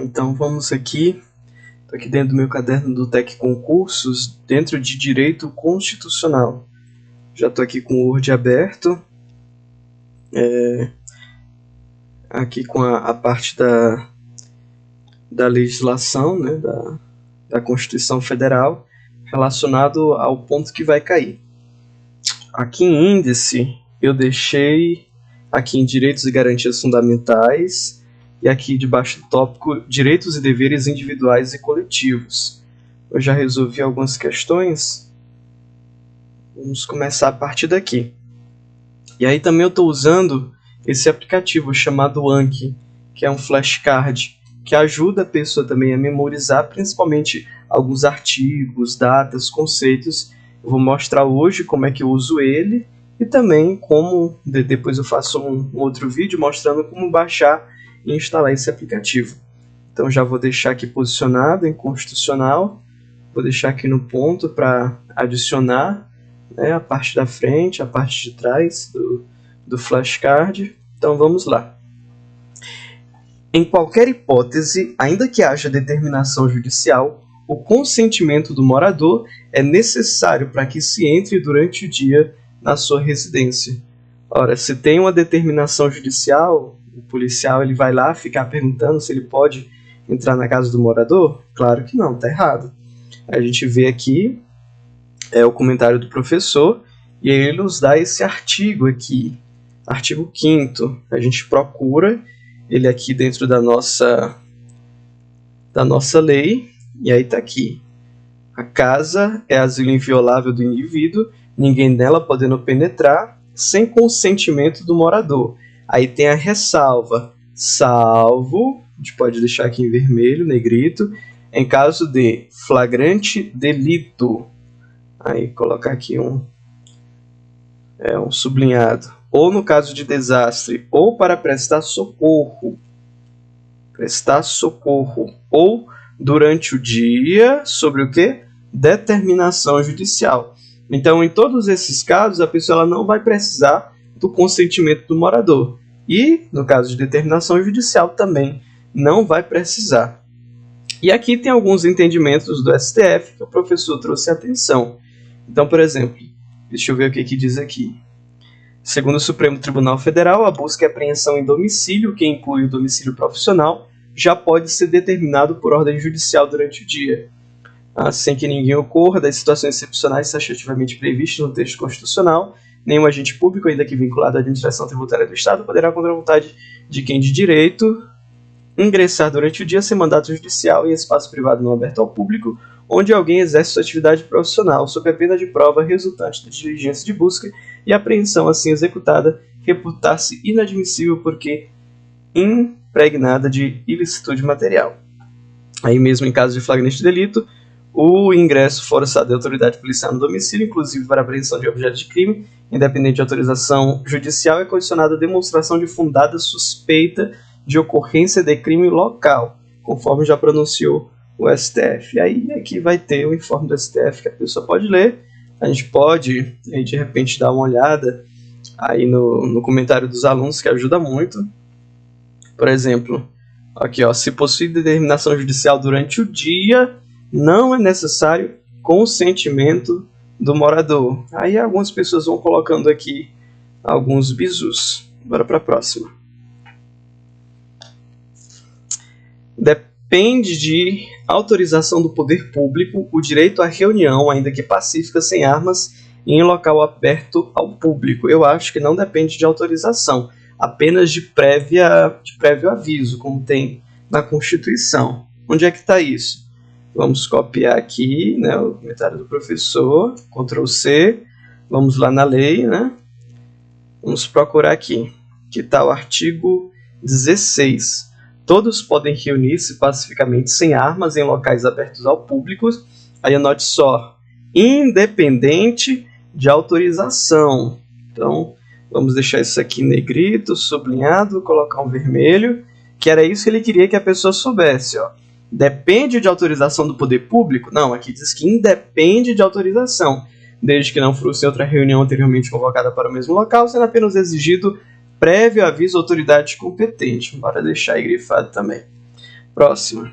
Então vamos aqui, estou aqui dentro do meu caderno do TEC Concursos, dentro de Direito Constitucional. Já estou aqui com o Word aberto, aqui com a parte da legislação, né, da Constituição Federal, relacionado ao ponto que vai cair. Aqui em índice, eu deixei aqui em Direitos e Garantias Fundamentais, e aqui debaixo do tópico Direitos e Deveres Individuais e Coletivos. Eu já resolvi algumas questões. Vamos começar a partir daqui. E aí também eu estou usando esse aplicativo chamado Anki, que é um flashcard, que ajuda a pessoa também a memorizar, principalmente alguns artigos, datas, conceitos. Eu vou mostrar hoje como é que eu uso ele e também como, depois eu faço um outro vídeo mostrando como baixar e instalar esse aplicativo. Então já vou deixar aqui posicionado em Constitucional, vou deixar aqui no ponto para adicionar, né, a parte da frente, a parte de trás do flashcard. Então vamos lá. Em qualquer hipótese, ainda que haja determinação judicial, o consentimento do morador é necessário para que se entre durante o dia na sua residência. Ora, se tem uma determinação judicial, o policial ele vai lá ficar perguntando se ele pode entrar na casa do morador? Claro que não, está errado. A gente vê aqui o comentário do professor e ele nos dá esse artigo aqui, artigo 5º. A gente procura ele aqui dentro da nossa lei, e aí está aqui. A casa é asilo inviolável do indivíduo, ninguém nela podendo penetrar sem consentimento do morador. Aí tem a ressalva, salvo, a gente pode deixar aqui em vermelho, negrito, em caso de flagrante delito. Aí colocar aqui um sublinhado. Ou no caso de desastre, ou para prestar socorro, ou durante o dia, sobre o quê? Determinação judicial. Então, em todos esses casos, a pessoa ela não vai precisar do consentimento do morador. E, no caso de determinação judicial, também não vai precisar. E aqui tem alguns entendimentos do STF que o professor trouxe atenção. Então, por exemplo, deixa eu ver o que diz aqui. Segundo o Supremo Tribunal Federal, a busca e apreensão em domicílio, que inclui o domicílio profissional, já pode ser determinado por ordem judicial durante o dia, sem que ninguém ocorra das situações excepcionais taxativamente previstas no texto constitucional. Nenhum agente público, ainda que vinculado à administração tributária do Estado, poderá, contra a vontade de quem de direito, ingressar durante o dia sem mandato judicial em espaço privado não aberto ao público, onde alguém exerce sua atividade profissional, sob a pena de prova resultante da diligência de busca e apreensão assim executada, reputar-se inadmissível porque impregnada de ilicitude material. Aí mesmo em caso de flagrante delito, o ingresso forçado da autoridade policial no domicílio, inclusive para apreensão de objeto de crime, independente de autorização judicial, é condicionado à demonstração de fundada suspeita de ocorrência de crime local, conforme já pronunciou o STF. E aí aqui vai ter o informe do STF que a pessoa pode ler. A gente pode, aí, de repente, dar uma olhada aí no comentário dos alunos, que ajuda muito. Por exemplo, aqui, ó, se possui determinação judicial durante o dia, não é necessário consentimento do morador. Aí algumas pessoas vão colocando aqui alguns bizus. Bora para a próxima. Depende de autorização do poder público o direito à reunião, ainda que pacífica, sem armas, em local aberto ao público. Eu acho que não depende de autorização, apenas de prévio aviso, como tem na Constituição. Onde é que está isso? Vamos copiar aqui, né, o comentário do professor, Ctrl+C, vamos lá na lei, né? Vamos procurar aqui, que está o artigo 16. Todos podem reunir-se pacificamente sem armas em locais abertos ao público. Aí anote só, independente de autorização. Então, vamos deixar isso aqui negrito, sublinhado, colocar um vermelho, que era isso que ele queria que a pessoa soubesse, ó. Depende de autorização do poder público? Não, aqui diz que independe de autorização, desde que não fosse outra reunião anteriormente convocada para o mesmo local, sendo apenas exigido prévio aviso à autoridade competente. Bora deixar aí grifado também. Próxima.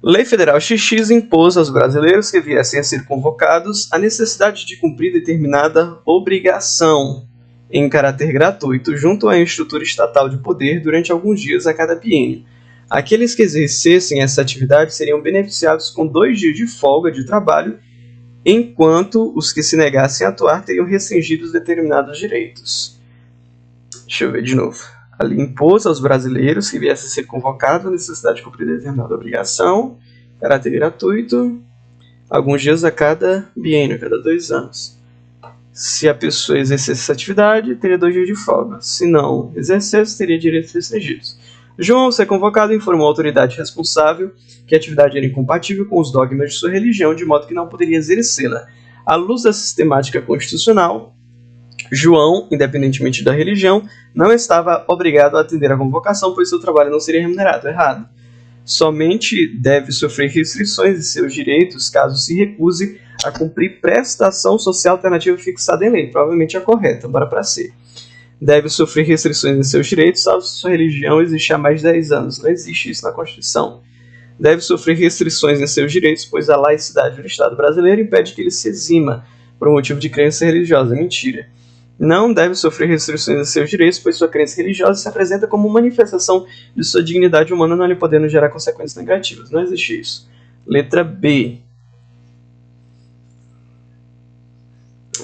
Lei Federal XX impôs aos brasileiros que viessem a ser convocados a necessidade de cumprir determinada obrigação em caráter gratuito junto à estrutura estatal de poder durante alguns dias a cada biênio. Aqueles que exercessem essa atividade seriam beneficiados com 2 dias de folga de trabalho, enquanto os que se negassem a atuar teriam restringidos determinados direitos. Deixa eu ver de novo. A lei impôs aos brasileiros que viessem a ser convocados a necessidade de cumprir determinada obrigação, caráter gratuito, alguns dias a cada biênio, a cada 2 anos. Se a pessoa exercesse essa atividade, teria 2 dias de folga. Se não exercesse, teria direitos restringidos. João, ao ser convocado, informou a autoridade responsável que a atividade era incompatível com os dogmas de sua religião, de modo que não poderia exercê-la. À luz da sistemática constitucional, João, independentemente da religião, não estava obrigado a atender à convocação, pois seu trabalho não seria remunerado. Errado. Somente deve sofrer restrições de seus direitos caso se recuse a cumprir prestação social alternativa fixada em lei. Provavelmente a correta, bora para C. Deve sofrer restrições em seus direitos, salvo se sua religião existe há mais de 10 anos. Não existe isso na Constituição. Deve sofrer restrições em seus direitos, pois a laicidade do Estado brasileiro impede que ele se exima por um motivo de crença religiosa. Mentira. Não deve sofrer restrições em seus direitos, pois sua crença religiosa se apresenta como manifestação de sua dignidade humana, não lhe podendo gerar consequências negativas. Não existe isso. Letra B.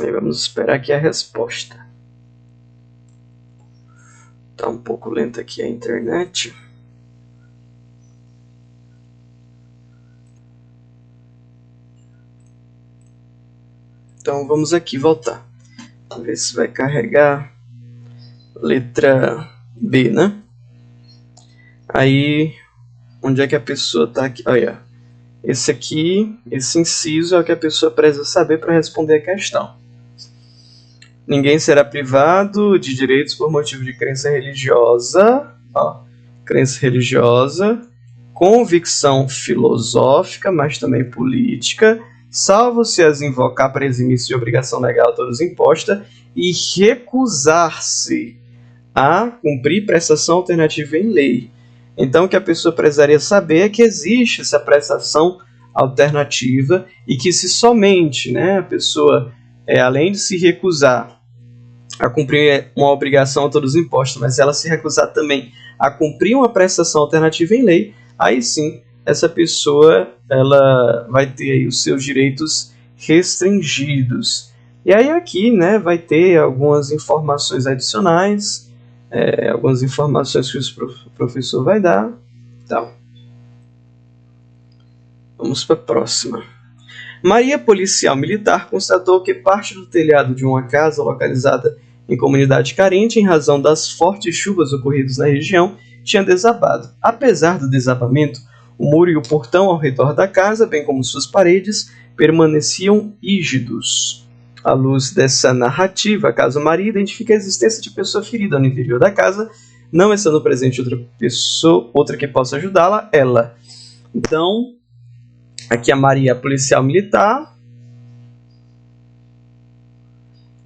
Aí vamos esperar aqui a resposta. Está um pouco lenta aqui a internet. Então vamos aqui voltar. Vamos ver se vai carregar. Letra B, né? Aí, onde é que a pessoa está aqui? Olha, esse aqui, esse inciso é o que a pessoa precisa saber para responder a questão. Ninguém será privado de direitos por motivo de crença religiosa, crença religiosa, convicção filosófica, mas também política, salvo se as invocar para eximir-se de obrigação legal a todos imposta e recusar-se a cumprir prestação alternativa em lei. Então, o que a pessoa precisaria saber é que existe essa prestação alternativa e que se somente, a pessoa, além de se recusar a cumprir uma obrigação a todos impostos, mas ela se recusar também a cumprir uma prestação alternativa em lei, aí sim, essa pessoa ela vai ter aí os seus direitos restringidos. E aí aqui vai ter algumas informações adicionais, algumas informações que o professor vai dar. Então, vamos para a próxima. Maria, policial militar, constatou que parte do telhado de uma casa localizada em comunidade carente, em razão das fortes chuvas ocorridas na região, tinha desabado. Apesar do desabamento, o muro e o portão ao redor da casa, bem como suas paredes, permaneciam rígidos. À luz dessa narrativa, a Casa Maria identifica a existência de pessoa ferida no interior da casa, não estando presente outra que possa ajudá-la, ela. Então, aqui a Maria, policial militar.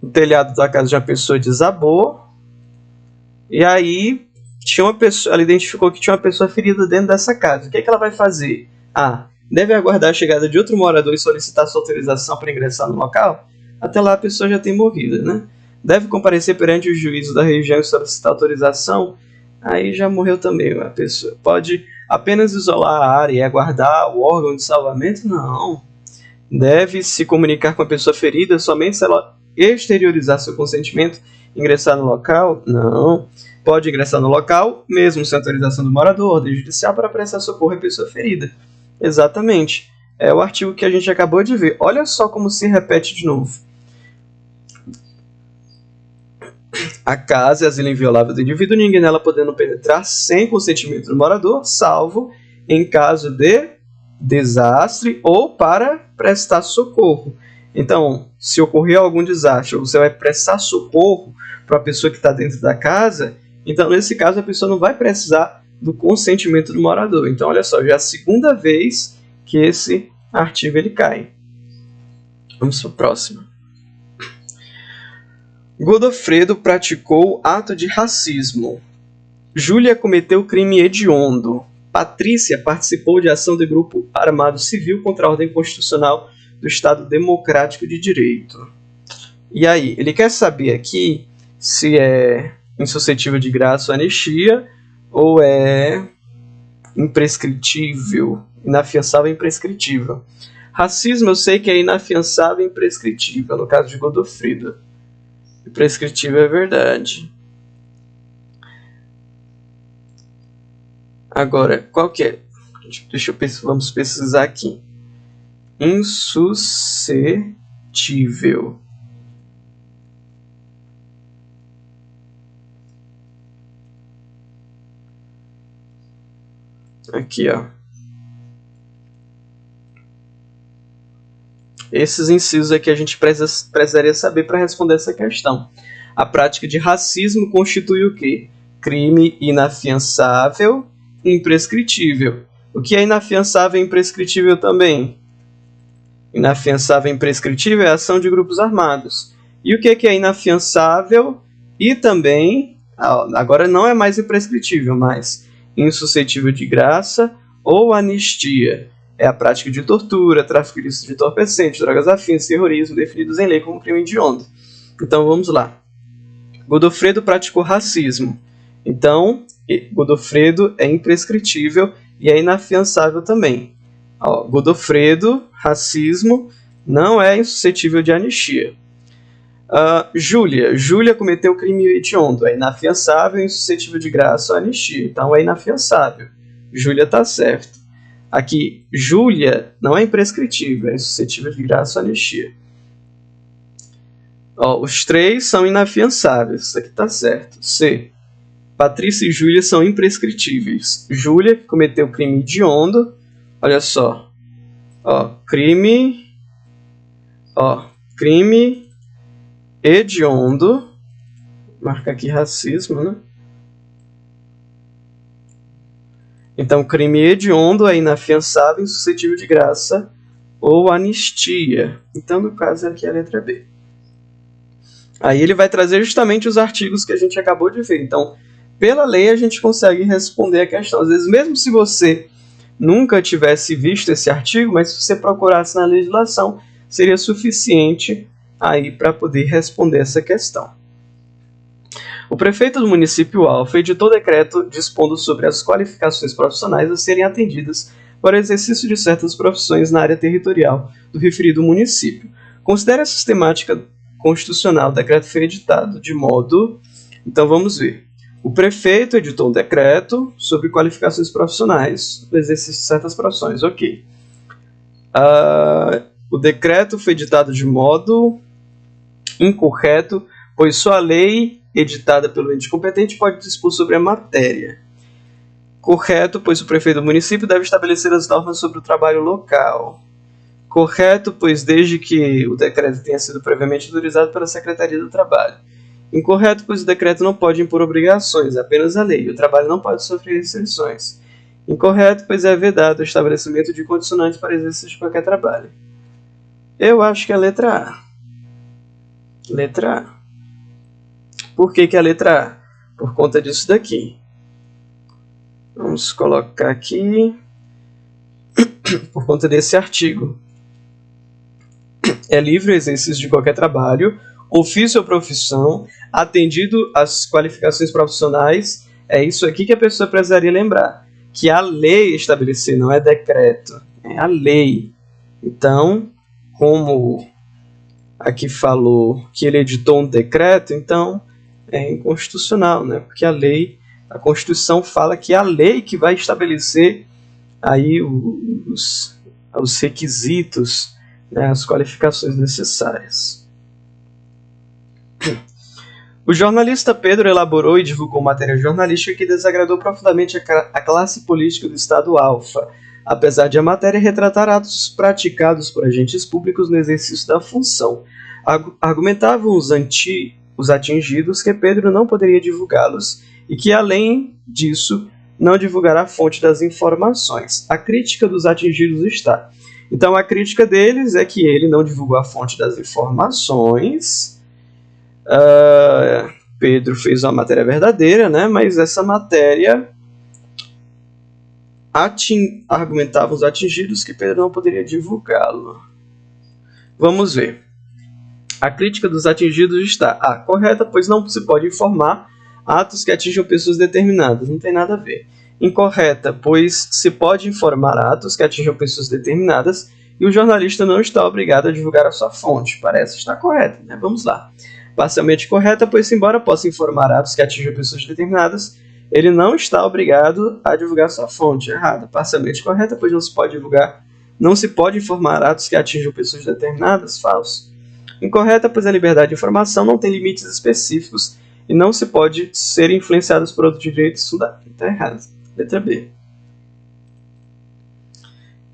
O telhado da casa de uma pessoa desabou. E aí, ela identificou que tinha uma pessoa ferida dentro dessa casa. O que ela vai fazer? Deve aguardar a chegada de outro morador e solicitar sua autorização para ingressar no local? Até lá a pessoa já tem morrido, Deve comparecer perante o juízo da região e solicitar autorização? Aí já morreu também a pessoa. Pode apenas isolar a área e aguardar o órgão de salvamento? Não. Deve se comunicar com a pessoa ferida somente se ela exteriorizar seu consentimento e ingressar no local? Não. Pode ingressar no local, mesmo sem autorização do morador, ordem judicial, para prestar socorro à pessoa ferida. Exatamente. É o artigo que a gente acabou de ver. Olha só como se repete de novo. A casa é asilo inviolável do indivíduo, ninguém nela podendo penetrar sem consentimento do morador, salvo em caso de desastre ou para prestar socorro. Então, se ocorrer algum desastre, você vai prestar socorro para a pessoa que está dentro da casa, então nesse caso a pessoa não vai precisar do consentimento do morador. Então, olha só, já é a segunda vez que esse artigo ele cai. Vamos para o próximo. Godofredo praticou ato de racismo. Júlia cometeu crime hediondo. Patrícia participou de ação de grupo armado civil contra a ordem constitucional do Estado Democrático de Direito. E aí, ele quer saber aqui se é insuscetível de graça ou anistia, ou é imprescritível, inafiançável e imprescritível. Racismo eu sei que é inafiançável e imprescritível, no caso de Godofredo. Imprescritível é verdade. Agora, qual que é? Vamos pesquisar aqui. Insuscetível. Aqui, ó. Esses incisos aqui a gente precisaria saber para responder essa questão. A prática de racismo constitui o quê? Crime inafiançável e imprescritível. O que é inafiançável e imprescritível também? Inafiançável e imprescritível é a ação de grupos armados. E o que é inafiançável e também, agora não é mais imprescritível, mas insuscetível de graça ou anistia. É a prática de tortura, tráfico ilícito de entorpecentes, drogas afins, terrorismo, definidos em lei como crime hediondo. Então vamos lá. Godofredo praticou racismo. Então, Godofredo é imprescritível e é inafiançável também. Godofredo, racismo, não é insuscetível de anistia. Júlia cometeu crime hediondo. É inafiançável, insuscetível de graça ou anistia. Então é inafiançável. Júlia está certo. Aqui, Júlia não é imprescritível, é insuscetível de graça ou anistia. Os três são inafiançáveis. Isso aqui está certo. C. Patrícia e Júlia são imprescritíveis. Júlia cometeu crime hediondo. Olha só. Crime hediondo. Marca aqui racismo, né? Então, crime hediondo é inafiançável, insuscetível de graça ou anistia. Então, no caso, aqui é a letra B. Aí ele vai trazer justamente os artigos que a gente acabou de ver. Então, pela lei, a gente consegue responder a questão. Às vezes, mesmo se você nunca tivesse visto esse artigo, mas se você procurasse na legislação, seria suficiente aí para poder responder essa questão. O prefeito do município Alfa editou decreto dispondo sobre as qualificações profissionais a serem atendidas para o exercício de certas profissões na área territorial do referido município. Considere a sistemática constitucional. O decreto foi editado de modo... Então vamos ver. O prefeito editou um decreto sobre qualificações profissionais do exercício de certas profissões. Ok. O decreto foi editado de modo incorreto, pois só a lei editada pelo ente competente pode dispor sobre a matéria. Correto, pois o prefeito do município deve estabelecer as normas sobre o trabalho local. Correto, pois desde que o decreto tenha sido previamente autorizado pela Secretaria do Trabalho. Incorreto, pois o decreto não pode impor obrigações, apenas a lei. O trabalho não pode sofrer restrições. Incorreto, pois é vedado o estabelecimento de condicionantes para exercício de qualquer trabalho. Eu acho que é a letra A. Letra A. Por que a letra A? Por conta disso daqui. Vamos colocar aqui. Por conta desse artigo. É livre o exercício de qualquer trabalho, ofício ou profissão, atendido às qualificações profissionais. É isso aqui que a pessoa precisaria lembrar. Que a lei estabelecer, não é decreto. É a lei. Então, como aqui falou que ele editou um decreto, então é inconstitucional, né? Porque a Constituição fala que é a lei que vai estabelecer aí os requisitos, né, as qualificações necessárias. O jornalista Pedro elaborou e divulgou matéria jornalística que desagradou profundamente a classe política do Estado Alfa, apesar de a matéria retratar atos praticados por agentes públicos no exercício da função. Argumentavam os atingidos que Pedro não poderia divulgá-los e que, além disso, não divulgará a fonte das informações. A crítica dos atingidos está. Então, a crítica deles é que ele não divulgou a fonte das informações Pedro fez uma matéria verdadeira, né? Mas essa matéria argumentava os atingidos que Pedro não poderia divulgá-lo. Vamos ver. A crítica dos atingidos está correta, pois não se pode informar atos que atinjam pessoas determinadas. Não tem nada a ver. Incorreta, pois se pode informar atos que atinjam pessoas determinadas e o jornalista não está obrigado a divulgar a sua fonte. Parece estar correta, né? Vamos lá. Parcialmente correta, pois embora possa informar atos que atinjam pessoas determinadas, ele não está obrigado a divulgar sua fonte. Errada. Parcialmente correta, pois não se pode informar atos que atinjam pessoas determinadas. Falso. Incorreta, pois a liberdade de informação não tem limites específicos e não se pode ser influenciados por outros direitos fundamentais. Está errado. Letra B.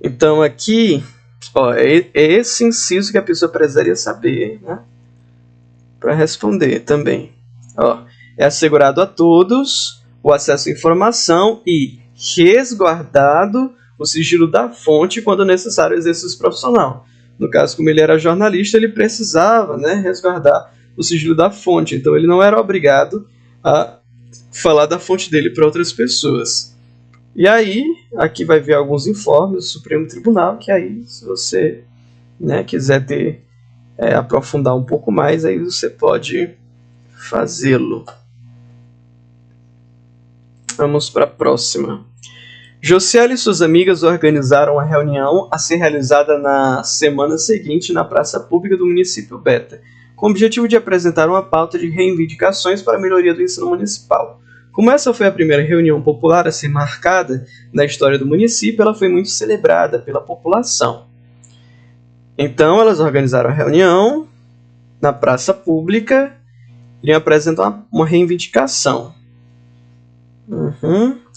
Então aqui, é esse inciso que a pessoa precisaria saber, né? Para responder também. É assegurado a todos o acesso à informação e resguardado o sigilo da fonte quando necessário o exercício profissional. No caso, como ele era jornalista, ele precisava, né, resguardar o sigilo da fonte. Então, ele não era obrigado a falar da fonte dele para outras pessoas. E aí, aqui vai ver alguns informes do Supremo Tribunal, que aí, se você, né, quiser aprofundar um pouco mais, aí você pode fazê-lo. Vamos para a próxima. Josiel e suas amigas organizaram a reunião a ser realizada na semana seguinte na praça pública do município Beta, com o objetivo de apresentar uma pauta de reivindicações para a melhoria do ensino municipal. Como essa foi a primeira reunião popular a ser marcada na história do município, ela foi muito celebrada pela população. Então, elas organizaram a reunião na praça pública e apresentam uma reivindicação.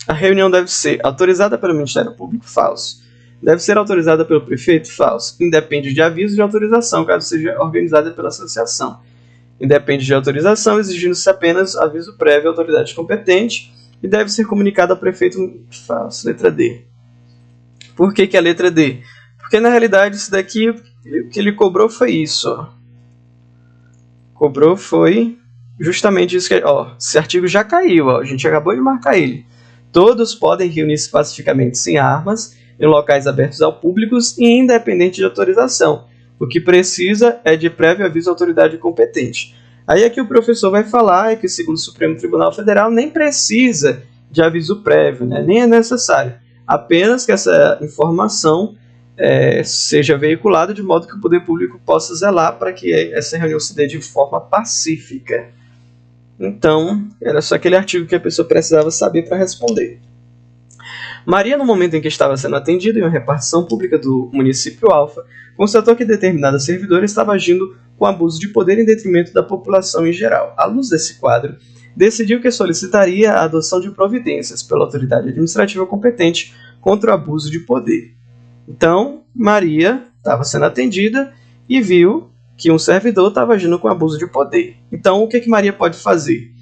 A reunião deve ser autorizada pelo Ministério Público? Falso. Deve ser autorizada pelo prefeito? Falso. Independe de aviso de autorização, caso seja organizada pela associação. Independe de autorização, exigindo-se apenas aviso prévio à autoridade competente e deve ser comunicado ao prefeito. Falso. Letra D. Por que a letra D? Porque na realidade isso daqui, o que ele cobrou foi isso. Cobrou foi justamente isso que... esse artigo já caiu, a gente acabou de marcar ele. Todos podem reunir-se pacificamente sem armas, em locais abertos ao público e independente de autorização. O que precisa é de prévio aviso à autoridade competente. Aí aqui o professor vai falar que, segundo o Supremo Tribunal Federal, nem precisa de aviso prévio, né? Nem é necessário. Apenas que essa informação seja veiculada de modo que o poder público possa zelar para que essa reunião se dê de forma pacífica. Então, era só aquele artigo que a pessoa precisava saber para responder. Maria, no momento em que estava sendo atendida em uma repartição pública do município Alfa, constatou que determinada servidora estava agindo com abuso de poder em detrimento da população em geral. À luz desse quadro, decidiu que solicitaria a adoção de providências pela autoridade administrativa competente contra o abuso de poder. Então, Maria estava sendo atendida e viu que um servidor estava agindo com abuso de poder. Então, o que Maria pode fazer?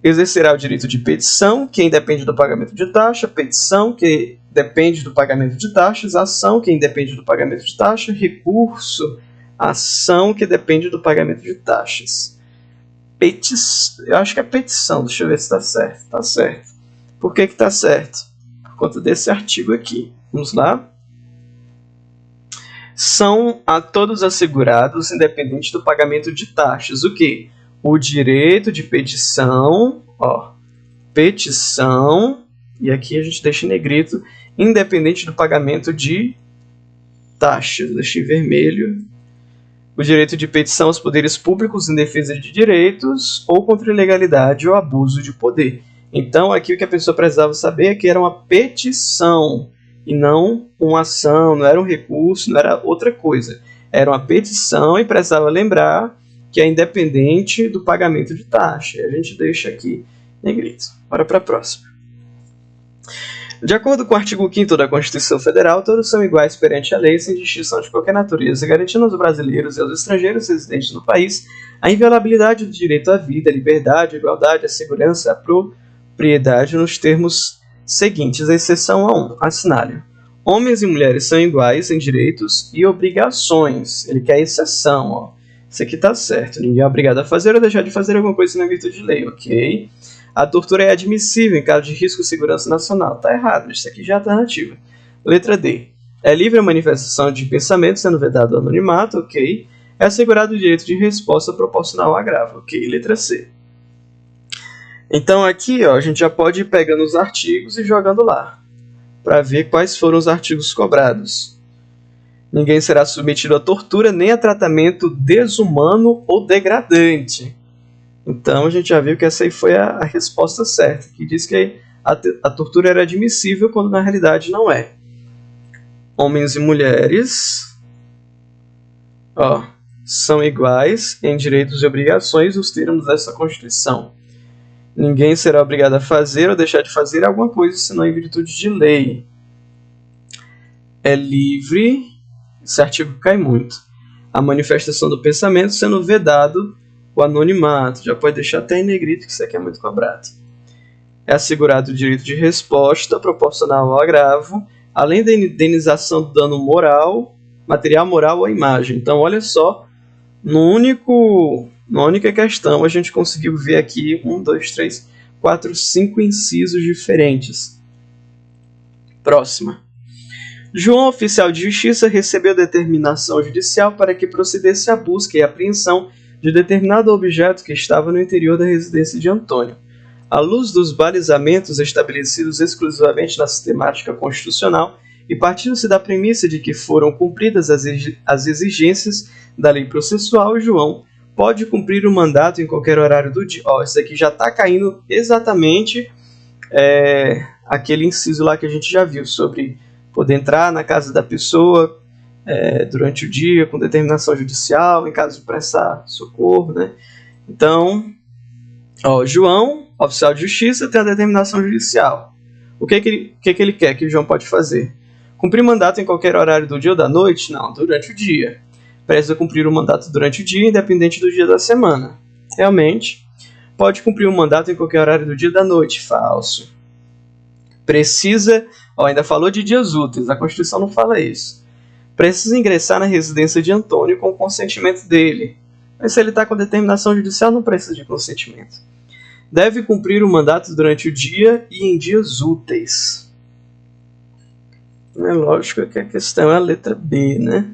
Exercerá o direito de petição, que independe do pagamento de taxa, petição, que depende do pagamento de taxas, ação, que independe do pagamento de taxa, recurso, ação, que depende do pagamento de taxas. Eu acho que é petição, deixa eu ver se está certo. Está certo. Por que está certo? Por conta desse artigo aqui. Vamos lá. São a todos assegurados, independente do pagamento de taxas. O quê? O direito de petição, petição, e aqui a gente deixa em negrito, independente do pagamento de taxas. Deixa em vermelho. O direito de petição aos poderes públicos em defesa de direitos ou contra ilegalidade ou abuso de poder. Então, aqui o que a pessoa precisava saber é que era uma petição e não uma ação, não era um recurso, não era outra coisa. Era uma petição e precisava lembrar que é independente do pagamento de taxa. A gente deixa aqui negrito. Bora para a próxima. De acordo com o artigo 5º da Constituição Federal, todos são iguais perante a lei, sem distinção de qualquer natureza, garantindo aos brasileiros e aos estrangeiros residentes no país a inviolabilidade do direito à vida, à liberdade, à igualdade, à segurança, à propriedade nos termos seguintes, a exceção a 1. Assinale. Homens e mulheres são iguais em direitos e obrigações. Ele quer exceção. Isso aqui tá certo. Ninguém é obrigado a fazer ou deixar de fazer alguma coisa na virtude de lei, ok? A tortura é admissível em caso de risco de segurança nacional. Tá errado, isso aqui já é alternativa. Letra D. É livre a manifestação de pensamento, sendo vedado o anonimato, ok? É assegurado o direito de resposta proporcional ao agravo, ok? Letra C. Então aqui, ó, a gente já pode ir pegando os artigos e jogando lá, para ver quais foram os artigos cobrados. Ninguém será submetido a tortura nem a tratamento desumano ou degradante. Então a gente já viu que essa aí foi a resposta certa, que diz que a tortura era admissível quando na realidade não é. Homens e mulheres, ó, são iguais em direitos e obrigações nos termos dessa Constituição. Ninguém será obrigado a fazer ou deixar de fazer alguma coisa senão em virtude de lei. É livre, esse artigo cai muito, a manifestação do pensamento, sendo vedado o anonimato. Já pode deixar até em negrito que isso aqui é muito cobrado. É assegurado o direito de resposta proporcional ao agravo, além da indenização do dano moral, material, moral ou à imagem. Então, olha só, na única questão a gente conseguiu ver aqui 1, 2, 3, 4, 5 incisos diferentes. Próxima. João, oficial de justiça, recebeu determinação judicial para que procedesse à busca e apreensão de determinado objeto que estava no interior da residência de Antônio. À luz dos balizamentos estabelecidos exclusivamente na sistemática constitucional e partindo-se da premissa de que foram cumpridas as exigências da lei processual, João pode cumprir o mandato em qualquer horário do dia. Ó, isso aqui já está caindo exatamente aquele inciso lá que a gente já viu sobre poder entrar na casa da pessoa durante o dia com determinação judicial, em caso de prestar socorro, né? Então, ó, João, oficial de justiça, tem a determinação judicial. O que ele quer que o João pode fazer? Cumprir mandato em qualquer horário do dia ou da noite? Não, durante o dia. Precisa cumprir o mandato durante o dia, independente do dia da semana. Realmente, pode cumprir o mandato em qualquer horário do dia ou da noite? Falso. Precisa, ainda falou de dias úteis, a Constituição não fala isso. Precisa ingressar na residência de Antônio com o consentimento dele. Mas se ele está com determinação judicial, não precisa de consentimento. Deve cumprir o mandato durante o dia e em dias úteis. É lógico que a questão é a letra B, né?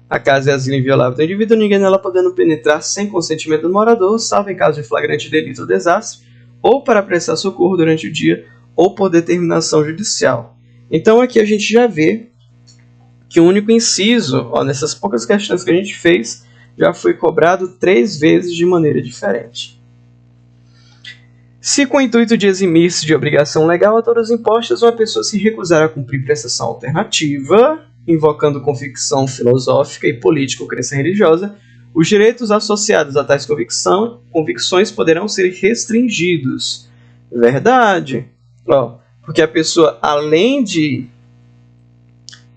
A casa é asilo inviolável do indivíduo, ninguém nela podendo penetrar sem consentimento do morador, salvo em caso de flagrante delito ou desastre, ou para prestar socorro durante o dia, ou por determinação judicial. Então aqui a gente já vê que o único inciso, nessas poucas questões que a gente fez, já foi cobrado 3 vezes de maneira diferente. Se com o intuito de eximir-se de obrigação legal a todas impostas, uma pessoa se recusar a cumprir prestação alternativa, invocando convicção filosófica e política ou crença religiosa, os direitos associados a tais convicções poderão ser restringidos. Verdade. Porque a pessoa, além de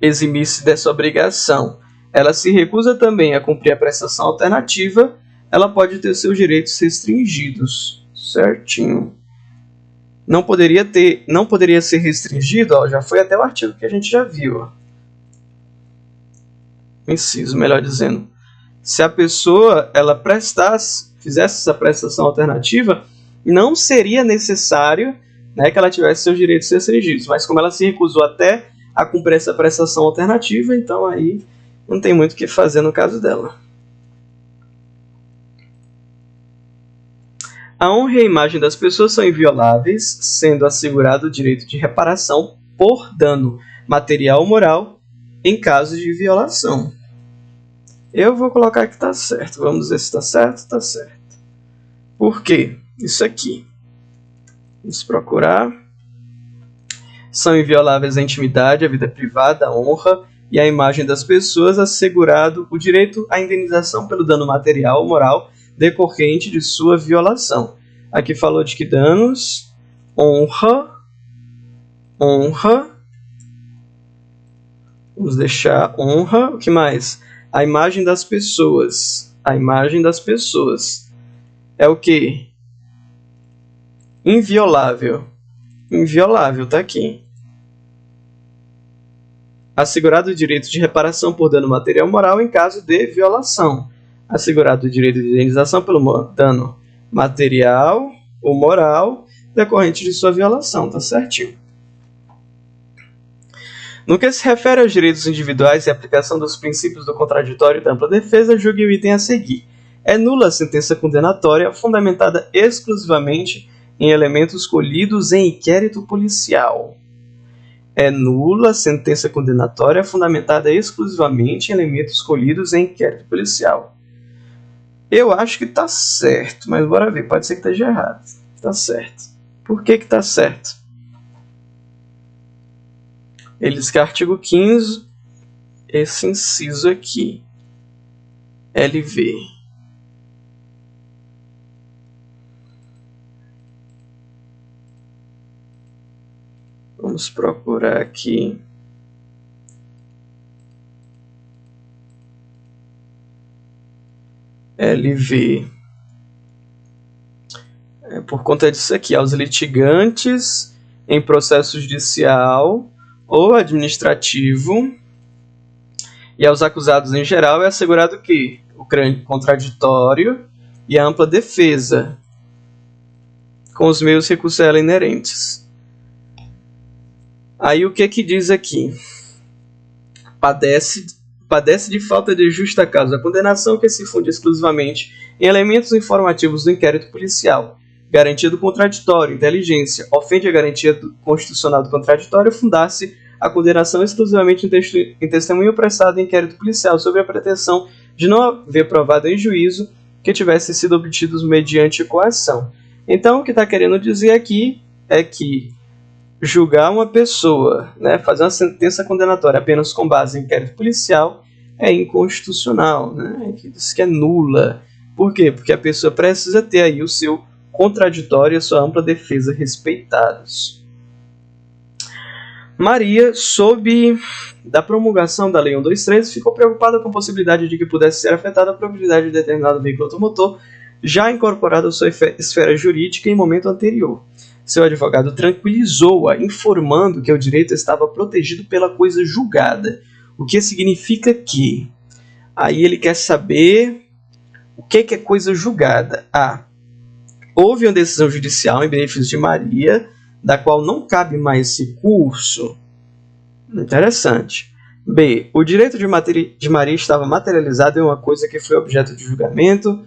eximir-se dessa obrigação, ela se recusa também a cumprir a prestação alternativa, ela pode ter seus direitos restringidos. Certinho. Não poderia ser restringido, já foi até o artigo que a gente já viu. Inciso, melhor dizendo. Se a pessoa fizesse essa prestação alternativa, não seria necessário, que ela tivesse seus direitos restringidos. Mas como ela se recusou até a cumprir essa prestação alternativa, então aí não tem muito o que fazer no caso dela. A honra e a imagem das pessoas são invioláveis, sendo assegurado o direito de reparação por dano material ou moral em caso de violação. Eu vou colocar que está certo. Vamos ver se está certo. Está certo. Por quê? Isso aqui. Vamos procurar. São invioláveis a intimidade, a vida privada, a honra e a imagem das pessoas, assegurado o direito à indenização pelo dano material ou moral decorrente de sua violação. Aqui falou de que danos, honra, vamos deixar honra, o que mais? A imagem das pessoas. A imagem das pessoas é o que? Inviolável. Inviolável, tá aqui. Assegurado o direito de reparação por dano material ou moral em caso de violação. assegurado o direito de indenização pelo dano material ou moral decorrente de sua violação, tá certinho. No que se refere aos direitos individuais e aplicação dos princípios do contraditório e da ampla defesa, julgue o item a seguir. É nula a sentença condenatória fundamentada exclusivamente em elementos colhidos em inquérito policial. É nula a sentença condenatória fundamentada exclusivamente em elementos colhidos em inquérito policial. Eu acho que tá certo, mas bora ver, pode ser que esteja errado. Tá certo. Por que tá certo? Ele diz que artigo 15, esse inciso aqui, LV. Vamos procurar aqui. LV. Por conta disso aqui, aos litigantes em processo judicial ou administrativo e aos acusados em geral é assegurado que o contraditório e a ampla defesa com os meios recursos a ela inerentes. Aí o que diz aqui? Padece de falta de justa causa a condenação que se funde exclusivamente em elementos informativos do inquérito policial, garantia do contraditório, inteligência, ofende a garantia constitucional do contraditório, fundar-se a condenação exclusivamente em testemunho prestado em inquérito policial, sob a pretensão de não haver provado em juízo que tivesse sido obtidos mediante coação. Então, o que está querendo dizer aqui é que julgar uma pessoa, fazer uma sentença condenatória apenas com base em inquérito policial é inconstitucional, diz que é nula. Por quê? Porque a pessoa precisa ter aí o seu contraditório e a sua ampla defesa respeitados. Maria, sob da promulgação da Lei 123, ficou preocupada com a possibilidade de que pudesse ser afetada a propriedade de determinado veículo automotor já incorporado à sua esfera jurídica em momento anterior. Seu advogado tranquilizou-a, informando que o direito estava protegido pela coisa julgada, o que significa que aí ele quer saber o que é coisa julgada. Houve uma decisão judicial em benefício de Maria, da qual não cabe mais recurso. Interessante. B. O direito de Maria estava materializado em uma coisa que foi objeto de julgamento.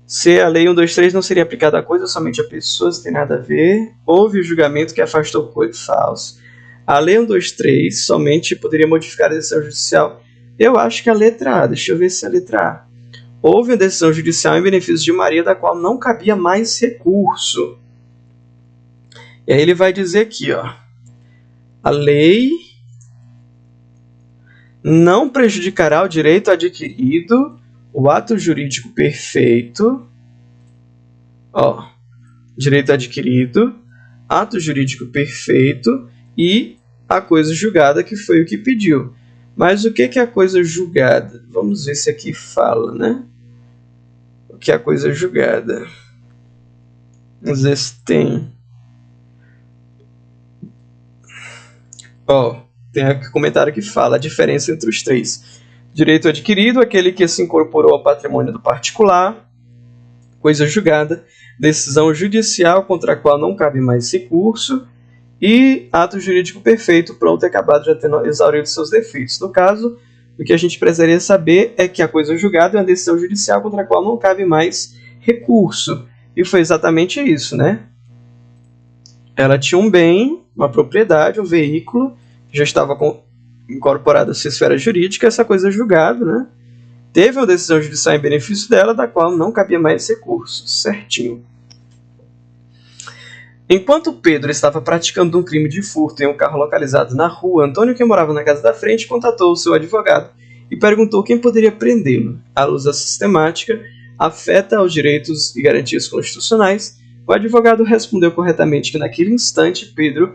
C. A Lei 123 não seria aplicada a coisa, somente a pessoas, não tem nada a ver. Houve o julgamento que afastou coisa. Falso. A Lei 123 somente poderia modificar a decisão judicial. Eu acho que a letra A. Deixa eu ver se é a letra A. Houve uma decisão judicial em benefício de Maria, da qual não cabia mais recurso. E aí ele vai dizer aqui, a lei não prejudicará o direito adquirido, o ato jurídico perfeito, direito adquirido, ato jurídico perfeito e a coisa julgada, que foi o que pediu. Mas o que é a coisa julgada? Vamos ver se aqui fala, O que é a coisa julgada? Vamos ver se tem. Tem aqui um comentário que fala a diferença entre os três. Direito adquirido, aquele que se incorporou ao patrimônio do particular. Coisa julgada, decisão judicial contra a qual não cabe mais recurso. E ato jurídico perfeito, pronto e acabado, já tendo exaurido seus defeitos. No caso, o que a gente precisaria saber é que a coisa julgada é uma decisão judicial contra a qual não cabe mais recurso. E foi exatamente isso, Ela tinha um bem, uma propriedade, um veículo, que já estava incorporado à sua esfera jurídica, essa coisa julgada, Teve uma decisão judicial em benefício dela, da qual não cabia mais recurso, certinho. Enquanto Pedro estava praticando um crime de furto em um carro localizado na rua, Antônio, que morava na casa da frente, contatou o seu advogado e perguntou quem poderia prendê-lo. À luz da sistemática, afeta aos direitos e garantias constitucionais, o advogado respondeu corretamente que naquele instante Pedro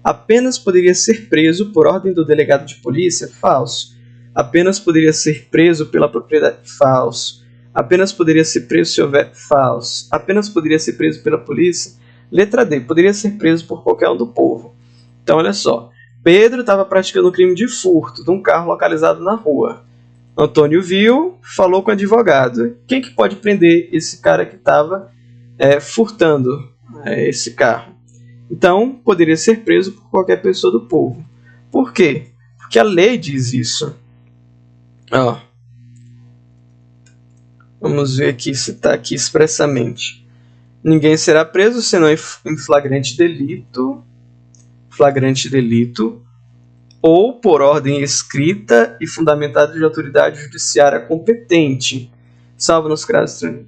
apenas poderia ser preso por ordem do delegado de polícia. Falso. Apenas poderia ser preso pela propriedade. Falso. Apenas poderia ser preso se houver. Falso. Apenas poderia ser preso pela polícia. Letra D. Poderia ser preso por qualquer um do povo. Então, olha só. Pedro estava praticando um crime de furto de um carro localizado na rua. Antônio viu, falou com o advogado. Quem que pode prender esse cara que estava furtando esse carro? Então, poderia ser preso por qualquer pessoa do povo. Por quê? Porque a lei diz isso. Ó, vamos ver aqui se está aqui expressamente. Ninguém será preso senão em flagrante delito, ou por ordem escrita e fundamentada de autoridade judiciária competente, salvo nos casos.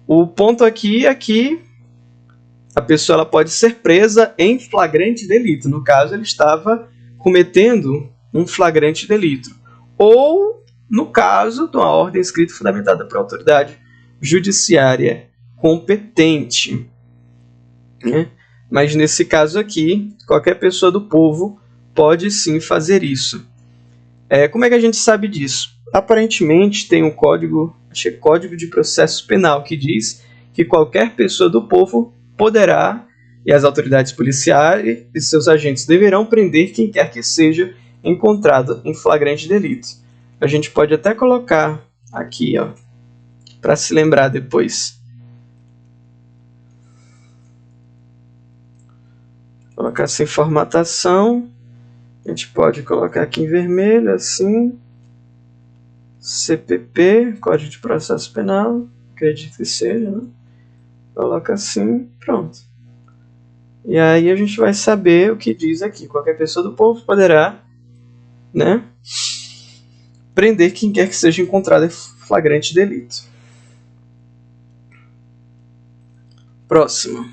O ponto aqui é que a pessoa ela pode ser presa em flagrante delito. No caso, ele estava cometendo um flagrante delito. Ou, no caso, de uma ordem escrita e fundamentada por autoridade judiciária competente. Né? Mas nesse caso aqui, qualquer pessoa do povo pode sim fazer isso. Como é que a gente sabe disso? Aparentemente tem um código, acho que é Código de Processo Penal, que diz que qualquer pessoa do povo poderá, e as autoridades policiais e seus agentes deverão prender quem quer que seja encontrado em flagrante delito. A gente pode até colocar aqui, para se lembrar depois. Colocar sem formatação. A gente pode colocar aqui em vermelho, assim. CPP, Código de Processo Penal. Acredito que seja, né? Coloca assim, pronto. E aí a gente vai saber o que diz aqui. Qualquer pessoa do povo poderá, né, prender quem quer que seja encontrado em flagrante delito. Próximo.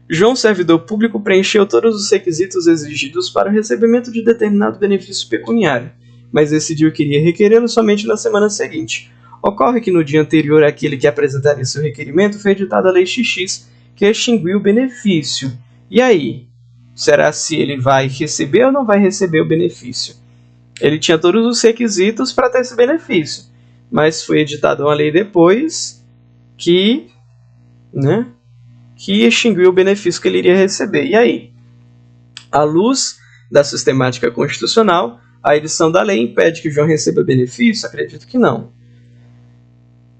João, servidor público, preencheu todos os requisitos exigidos para o recebimento de determinado benefício pecuniário, mas decidiu que iria requerê-lo somente na semana seguinte. Ocorre que no dia anterior àquele que apresentaria seu requerimento foi editada a Lei XX, que extinguiu o benefício. E aí? Será se ele vai receber ou não vai receber o benefício? Ele tinha todos os requisitos para ter esse benefício, mas foi editada uma lei depois que, né, que extinguiu o benefício que ele iria receber. E aí? À luz da sistemática constitucional, a edição da lei impede que João receba benefício? Acredito que não.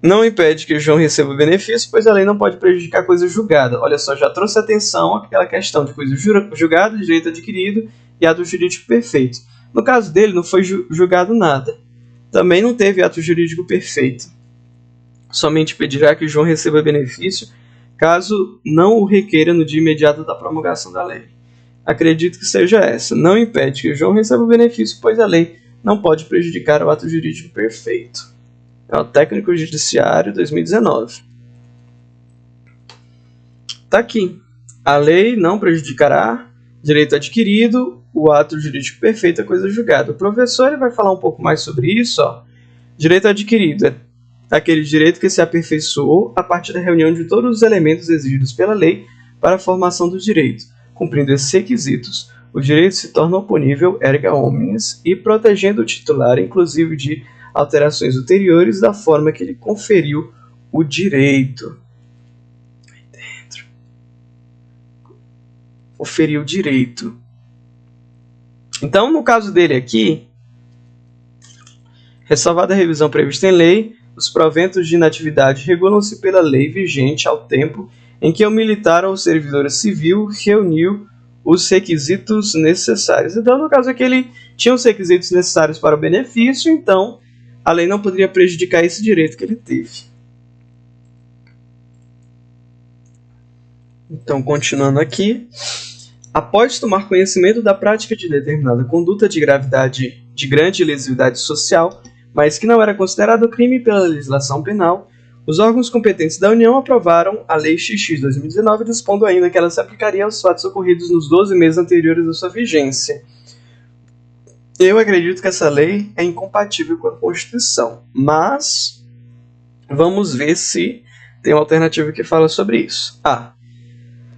Não impede que João receba benefício, pois a lei não pode prejudicar coisa julgada. Olha só, já trouxe atenção àquela questão de coisa julgada, direito adquirido e ato jurídico perfeito. No caso dele, não foi julgado nada. Também não teve ato jurídico perfeito. Somente pedirá que João receba benefício caso não o requeira no dia imediato da promulgação da lei. Acredito que seja essa. Não impede que João receba o benefício, pois a lei não pode prejudicar o ato jurídico perfeito. É o Técnico Judiciário 2019. Está aqui. A lei não prejudicará direito adquirido, o ato jurídico perfeito é coisa julgada. O professor ele vai falar um pouco mais sobre isso. Direito adquirido é aquele direito que se aperfeiçoou a partir da reunião de todos os elementos exigidos pela lei para a formação do direito. Cumprindo esses requisitos, o direito se torna oponível erga omnes e protegendo o titular, inclusive de alterações ulteriores da forma que ele conferiu o direito. Aí dentro. Conferiu o direito. Então, no caso dele aqui, ressalvada a revisão prevista em lei, os proventos de inatividade regulam-se pela lei vigente ao tempo em que o militar ou o servidor civil reuniu os requisitos necessários. Então, no caso aqui, ele tinha os requisitos necessários para o benefício, então a lei não poderia prejudicar esse direito que ele teve. Então, continuando aqui. Após tomar conhecimento da prática de determinada conduta de grande lesividade social, mas que não era considerado crime pela legislação penal, os órgãos competentes da União aprovaram a Lei XX 2019, dispondo ainda que ela se aplicaria aos fatos ocorridos nos 12 meses anteriores à sua vigência. Eu acredito que essa lei é incompatível com a Constituição, mas vamos ver se tem uma alternativa que fala sobre isso.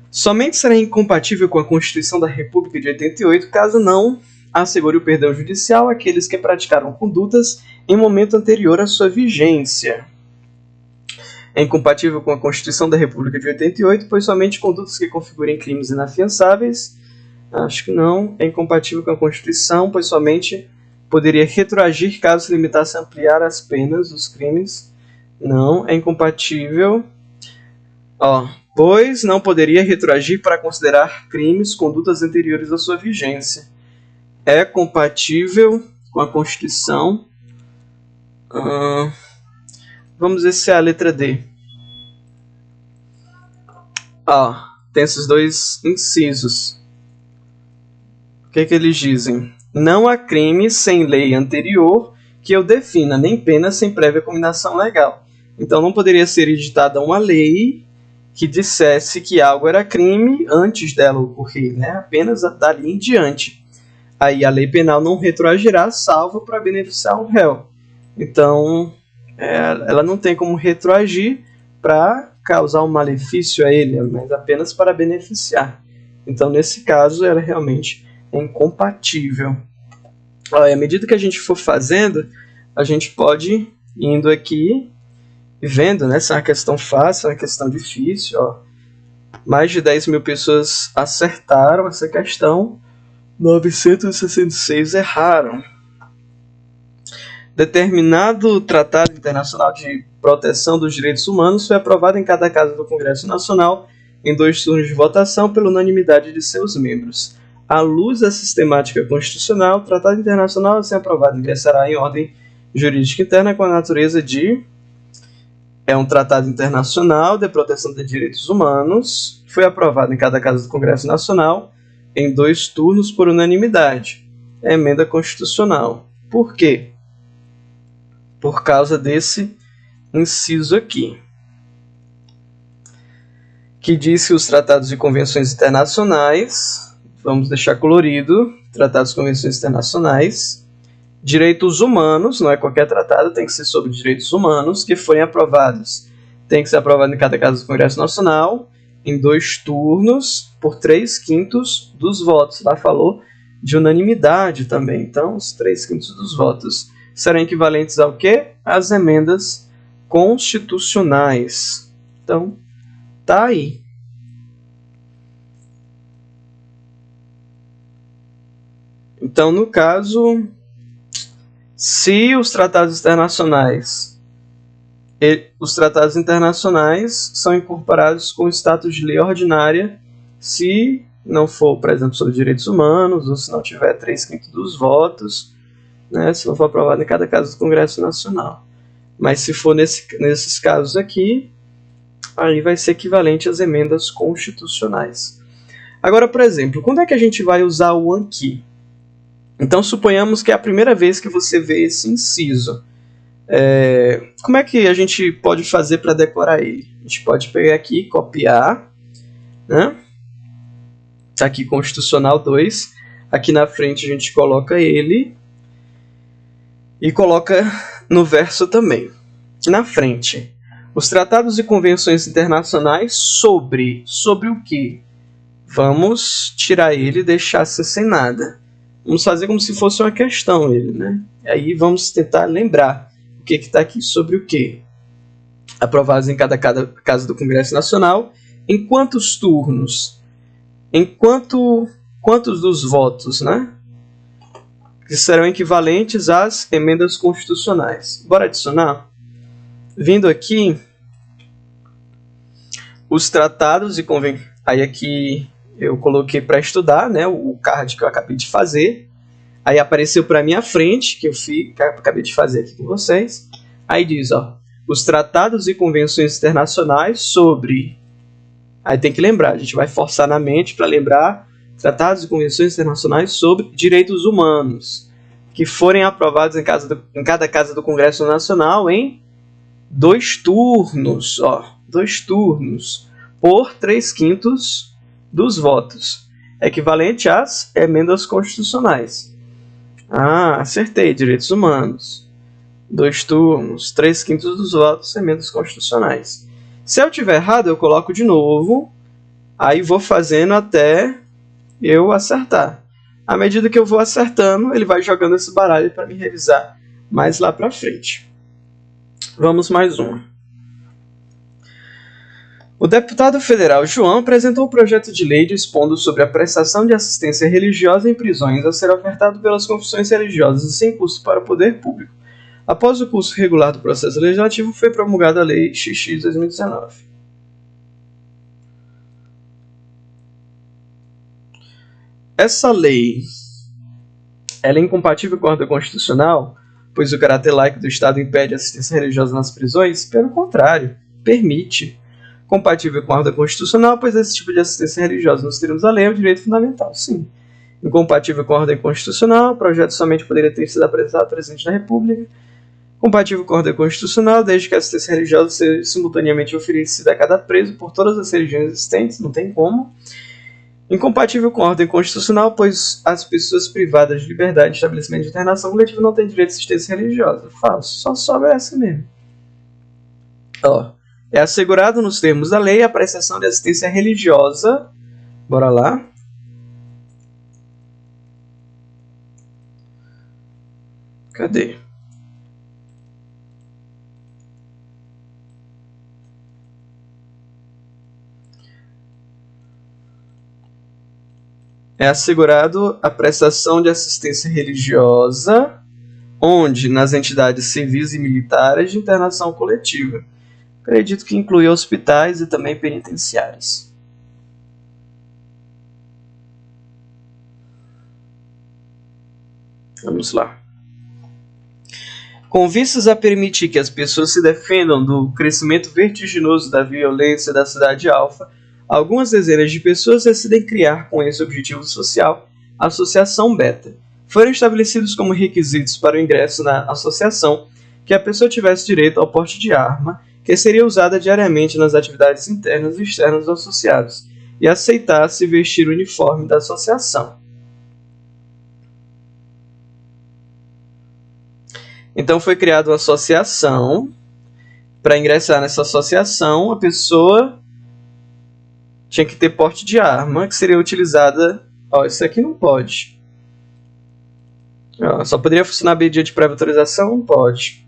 Somente será incompatível com a Constituição da República de 88 caso não assegure o perdão judicial àqueles que praticaram condutas em momento anterior à sua vigência. É incompatível com a Constituição da República de 88, pois somente condutas que configurem crimes inafiançáveis. Acho que não. É incompatível com a Constituição, pois somente Poderia retroagir caso se limitasse a ampliar as penas dos crimes. Não, é incompatível. Pois não poderia retroagir para considerar crimes condutas anteriores à sua vigência. É compatível com a Constituição. Vamos ver se é a letra D. Tem esses dois incisos. O que eles dizem? Não há crime sem lei anterior que eu defina, nem pena sem prévia combinação legal. Então não poderia ser editada uma lei que dissesse que algo era crime antes dela ocorrer, né? Apenas dali em diante. Aí a lei penal não retroagirá, salvo para beneficiar o réu. Então, ela não tem como retroagir para causar um malefício a ele, mas apenas para beneficiar. Então, nesse caso, ela realmente é incompatível. À medida que a gente for fazendo, a gente pode ir indo aqui e vendo, né? Se é uma questão fácil, é uma questão difícil. Mais de 10 mil pessoas acertaram essa questão, 966 erraram. Determinado Tratado Internacional de Proteção dos Direitos Humanos foi aprovado em cada casa do Congresso Nacional em 2 turnos de votação pela unanimidade de seus membros. À luz da sistemática constitucional, o Tratado Internacional, assim aprovado, ingressará em ordem jurídica interna com a natureza de... É um tratado internacional de proteção de direitos humanos, foi aprovado em cada casa do Congresso Nacional em 2 turnos por unanimidade. É emenda constitucional. Por quê? Por causa desse inciso aqui, que diz que os tratados e convenções internacionais, vamos deixar colorido, tratados e convenções internacionais, direitos humanos, não é qualquer tratado, tem que ser sobre direitos humanos, que forem aprovados. Tem que ser aprovado em cada casa do Congresso Nacional, em 2 turnos, por 3/5 dos votos. Lá falou de unanimidade também, então os 3/5 dos votos serão equivalentes ao quê? Às emendas constitucionais. Então, tá aí. Então, no caso, se os tratados internacionais são incorporados com o status de lei ordinária, se não for, por exemplo, sobre direitos humanos, ou se não tiver 3/5 dos votos, né, se não for aprovado em cada caso do Congresso Nacional. Mas se for nesses casos aqui, aí vai ser equivalente às emendas constitucionais. Agora, por exemplo, quando é que a gente vai usar o aqui? Então, suponhamos que é a primeira vez que você vê esse inciso. Como é que a gente pode fazer para decorar ele? A gente pode pegar aqui, copiar, né? Está aqui Constitucional 2. Aqui na frente a gente coloca ele e coloca no verso também. Na frente, os tratados e convenções internacionais sobre o quê? Vamos tirar ele e deixar sem nada. Vamos fazer como se fosse uma questão ele, né? Aí vamos tentar lembrar o que está aqui sobre o quê. Aprovados em cada casa do Congresso Nacional. Em quantos turnos? Quantos dos votos, né? Que serão equivalentes às emendas constitucionais. Bora adicionar? Vindo aqui, os tratados e convenções. Aí aqui eu coloquei para estudar, né, o card que eu acabei de fazer. Aí apareceu para minha frente, que eu acabei de fazer aqui com vocês. Aí diz, os tratados e convenções internacionais sobre... Aí tem que lembrar, a gente vai forçar na mente para lembrar tratados e convenções internacionais sobre direitos humanos, que forem aprovados em cada casa do Congresso Nacional em 2 turnos, 2 turnos, por 3/5 dos votos, equivalente às emendas constitucionais. Acertei, direitos humanos. 2 turnos, 3/5 dos votos, emendas constitucionais. Se eu tiver errado, eu coloco de novo, aí vou fazendo até eu acertar. À medida que eu vou acertando, ele vai jogando esse baralho para me revisar mais lá para frente. Vamos mais uma. O deputado federal João apresentou o projeto de lei dispondo sobre a prestação de assistência religiosa em prisões a ser ofertado pelas confissões religiosas sem custo para o poder público. Após o curso regular do processo legislativo, foi promulgada a Lei XX 2019. Essa lei ela é incompatível com a ordem constitucional, pois o caráter laico do Estado impede a assistência religiosa nas prisões? Pelo contrário, permite. Compatível com a ordem constitucional, pois esse tipo de assistência religiosa nos termos da lei é um direito fundamental, sim. Incompatível com a ordem constitucional, o projeto somente poderia ter sido apresentado ao presidente da República. Compatível com a ordem constitucional, desde que a assistência religiosa seja simultaneamente oferecida a cada preso por todas as religiões existentes, não tem como. Incompatível com a ordem constitucional, pois as pessoas privadas de liberdade de estabelecimento de internação coletiva não têm direito à assistência religiosa. Falso, só sobra essa mesmo. É assegurado nos termos da lei a prestação de assistência religiosa. Bora lá. Cadê? É assegurado a prestação de assistência religiosa, onde? Nas entidades civis e militares de internação coletiva. Acredito que inclui hospitais e também penitenciários. Vamos lá. Com vistas a permitir que as pessoas se defendam do crescimento vertiginoso da violência da cidade alfa, algumas dezenas de pessoas decidem criar com esse objetivo social a Associação Beta. Foram estabelecidos como requisitos para o ingresso na associação que a pessoa tivesse direito ao porte de arma, que seria usada diariamente nas atividades internas e externas dos associados, e aceitasse vestir o uniforme da associação. Então foi criada uma associação. Para ingressar nessa associação, a pessoa tinha que ter porte de arma, que seria utilizada... isso aqui não pode. Só poderia funcionar mediante prévia autorização? Não pode.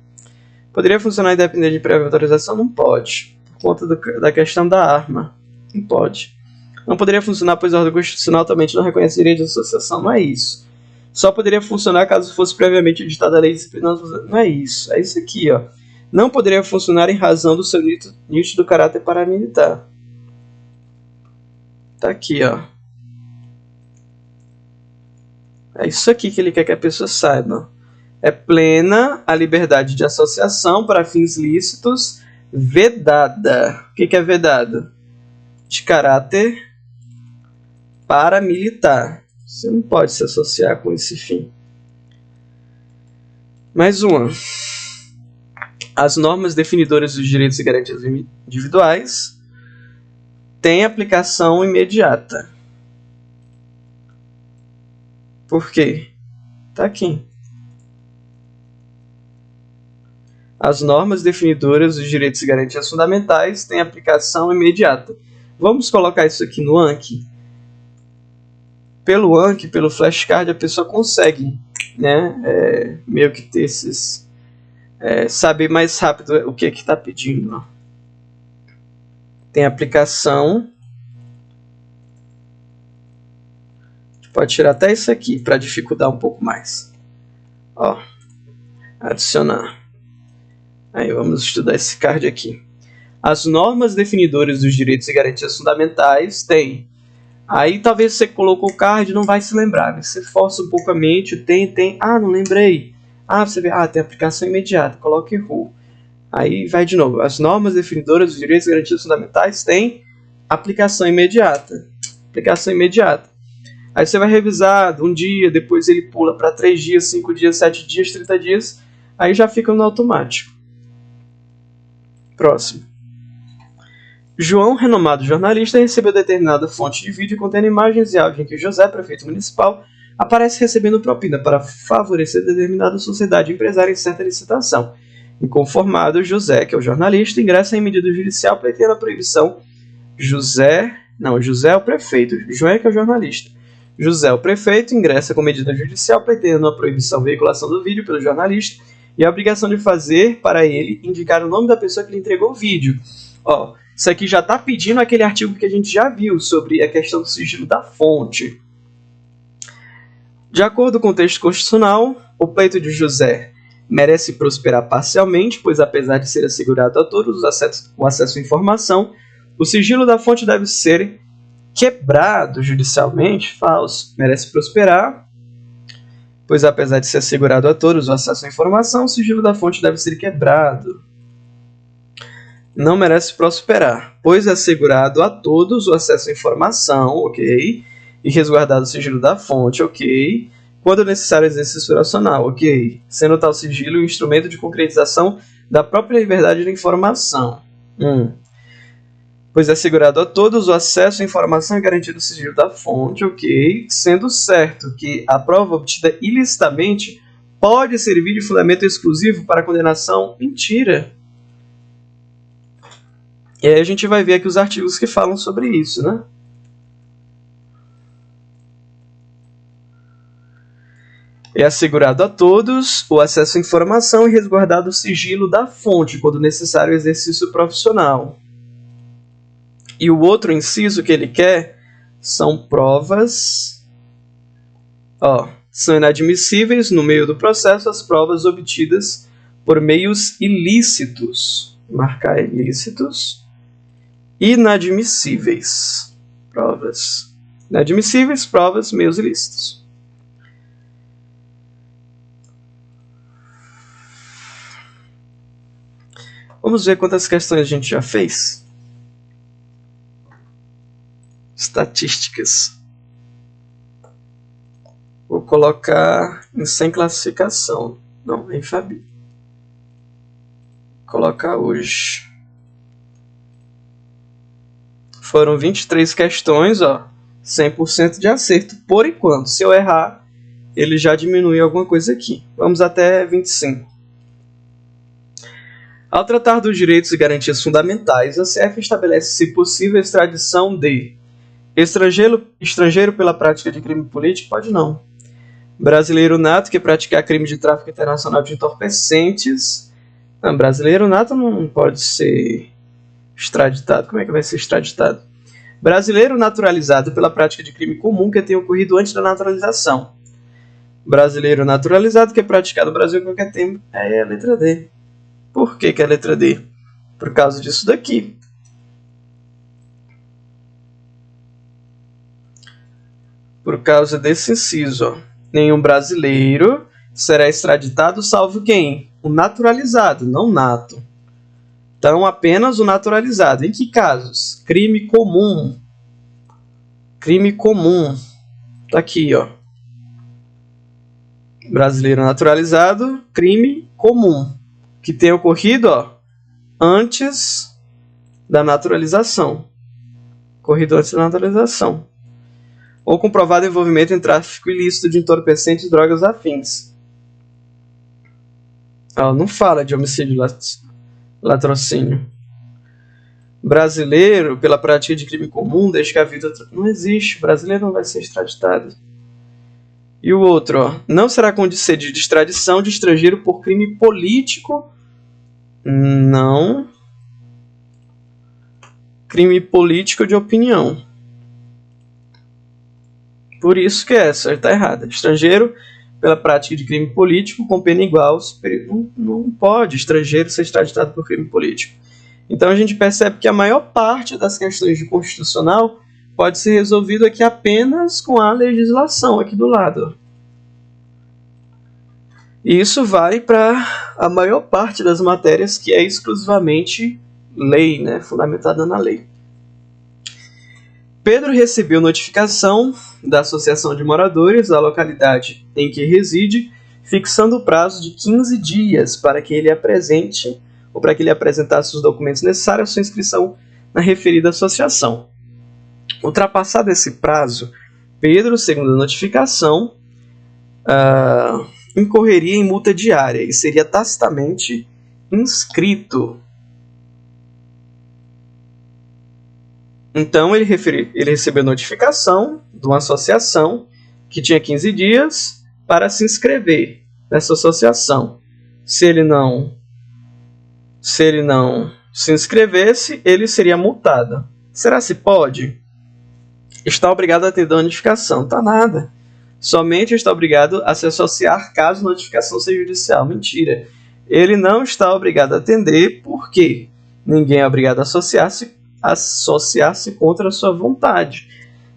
Poderia funcionar independente de prévia autorização? Não pode. Por conta da questão da arma. Não pode. Não poderia funcionar, pois a ordem constitucional também não reconhece direito de associação. Não é isso. Só poderia funcionar caso fosse previamente editada a lei disciplinar. Não é isso. É isso aqui, ó. Não poderia funcionar em razão do seu nítido caráter paramilitar. Tá aqui, ó. É isso aqui que ele quer que a pessoa saiba. É plena a liberdade de associação para fins lícitos, vedada. O que é vedada? De caráter paramilitar. Você não pode se associar com esse fim. Mais uma. As normas definidoras dos direitos e garantias individuais têm aplicação imediata. Por quê? Tá aqui. As normas definidoras dos direitos e garantias fundamentais têm aplicação imediata. Vamos colocar isso aqui no Anki. Pelo Anki, pelo flashcard, a pessoa consegue, né, meio que ter esses... saber mais rápido o que está pedindo. Tem aplicação. A gente pode tirar até isso aqui para dificultar um pouco mais. Adicionar. Aí vamos estudar esse card aqui. As normas definidoras dos direitos e garantias fundamentais têm. Aí talvez você colocou o card e não vai se lembrar. Você força um pouco a mente, tem. Não lembrei. Você vê, tem aplicação imediata. Coloca errou. Aí vai de novo. As normas definidoras dos direitos e garantias fundamentais têm aplicação imediata. Aplicação imediata. Aí você vai revisar um dia, depois ele pula para 3 dias, 5 dias, 7 dias, 30 dias. Aí já fica no automático. Próximo. João, renomado jornalista, recebeu determinada fonte de vídeo contendo imagens e áudio em que José, prefeito municipal, aparece recebendo propina para favorecer determinada sociedade empresária em certa licitação. Inconformado, José, que é o jornalista, ingressa em medida judicial pleiteando a proibição. José é o prefeito. João é que é o jornalista. José, o prefeito, ingressa com medida judicial pleiteando a proibição de veiculação do vídeo pelo jornalista e a obrigação de fazer para ele indicar o nome da pessoa que lhe entregou o vídeo. Isso aqui já está pedindo aquele artigo que a gente já viu sobre a questão do sigilo da fonte. De acordo com o texto constitucional, o pleito de José merece prosperar parcialmente, pois apesar de ser assegurado a todos o acesso à informação, o sigilo da fonte deve ser quebrado judicialmente. Falso. Merece prosperar, pois apesar de ser assegurado a todos o acesso à informação, o sigilo da fonte deve ser quebrado. Não merece prosperar, pois é assegurado a todos o acesso à informação, ok? E resguardado o sigilo da fonte, ok? Quando necessário exercício racional, ok? Sendo tal sigilo um instrumento de concretização da própria liberdade de informação. Pois é assegurado a todos o acesso à informação e garantido o sigilo da fonte, ok? Sendo certo que a prova obtida ilicitamente pode servir de fundamento exclusivo para a condenação. Mentira! E aí a gente vai ver aqui os artigos que falam sobre isso, né? É assegurado a todos o acesso à informação e resguardado o sigilo da fonte, quando necessário o exercício profissional. E o outro inciso que ele quer são provas... são inadmissíveis no meio do processo as provas obtidas por meios ilícitos. Marcar ilícitos. Inadmissíveis. Provas. Inadmissíveis, provas, meios ilícitos. Vamos ver quantas questões a gente já fez. Estatísticas. Vou colocar em sem classificação. Não, em Fabi. Vou colocar hoje. Foram 23 questões, 100% de acerto. Por enquanto, se eu errar, ele já diminui alguma coisa aqui. Vamos até 25. Ao tratar dos direitos e garantias fundamentais, a CF estabelece, se possível, a extradição de estrangeiro pela prática de crime político, pode não. Brasileiro nato que praticar crime de tráfico internacional de entorpecentes. Não, brasileiro nato não pode ser extraditado. Como é que vai ser extraditado? Brasileiro naturalizado pela prática de crime comum que tenha ocorrido antes da naturalização. Brasileiro naturalizado que é praticado no Brasil em qualquer tempo. É a letra D. Por que é a letra D? Por causa disso daqui. Por causa desse inciso. Nenhum brasileiro será extraditado salvo quem? O naturalizado, não nato. Então, apenas o naturalizado. Em que casos? Crime comum. Crime comum. Tá aqui, Brasileiro naturalizado, crime comum. Que tenha ocorrido, antes da naturalização. Ocorrido antes da naturalização. Ou comprovado envolvimento em tráfico ilícito de entorpecentes e drogas afins. Não fala de homicídio latrocínio. Brasileiro, pela prática de crime comum, desde que a vida... Não existe, brasileiro não vai ser extraditado. E o outro, não será concedida extradição de estrangeiro por crime político. Não. Crime político de opinião. Por isso que essa está errada. Estrangeiro pela prática de crime político com pena igual. Não pode estrangeiro ser extraditado por crime político. Então a gente percebe que a maior parte das questões de constitucional pode ser resolvido aqui apenas com a legislação aqui do lado. E isso vale para a maior parte das matérias que é exclusivamente lei, né, fundamentada na lei. Pedro recebeu notificação da Associação de Moradores da localidade em que reside, fixando o prazo de 15 dias para que ele apresente ou para que ele apresentasse os documentos necessários à sua inscrição na referida associação. Ultrapassado esse prazo, Pedro, segundo a notificação, incorreria em multa diária e seria tacitamente inscrito. Então, ele recebeu notificação de uma associação que tinha 15 dias para se inscrever nessa associação. Se ele não se inscrevesse, ele seria multado. Será se pode? Está obrigado a atender a notificação. Tá nada. Somente está obrigado a se associar caso a notificação seja judicial. Mentira. Ele não está obrigado a atender, porque ninguém é obrigado a associar-se contra a sua vontade.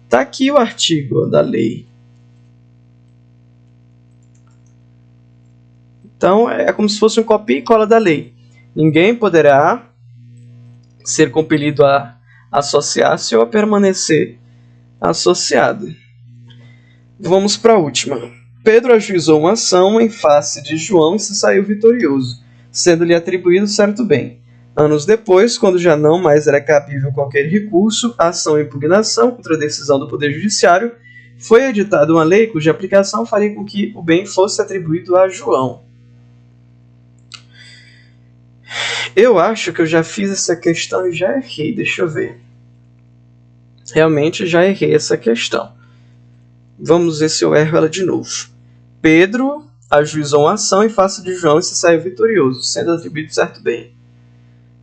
Está aqui o artigo da lei. Então, é como se fosse um copia e cola da lei. Ninguém poderá ser compelido a associar-se ou a permanecer associado. Vamos para a última. Pedro ajuizou uma ação em face de João e se saiu vitorioso, sendo-lhe atribuído certo bem. Anos depois, quando já não mais era cabível qualquer recurso, ação ou impugnação contra a decisão do Poder Judiciário, foi editada uma lei cuja aplicação faria com que o bem fosse atribuído a João. Eu acho que eu já fiz essa questão e já errei, deixa eu ver. Realmente já errei essa questão. Vamos ver se eu erro ela de novo. Pedro ajuizou uma ação em face de João e se saiu vitorioso, sendo atribuído certo bem.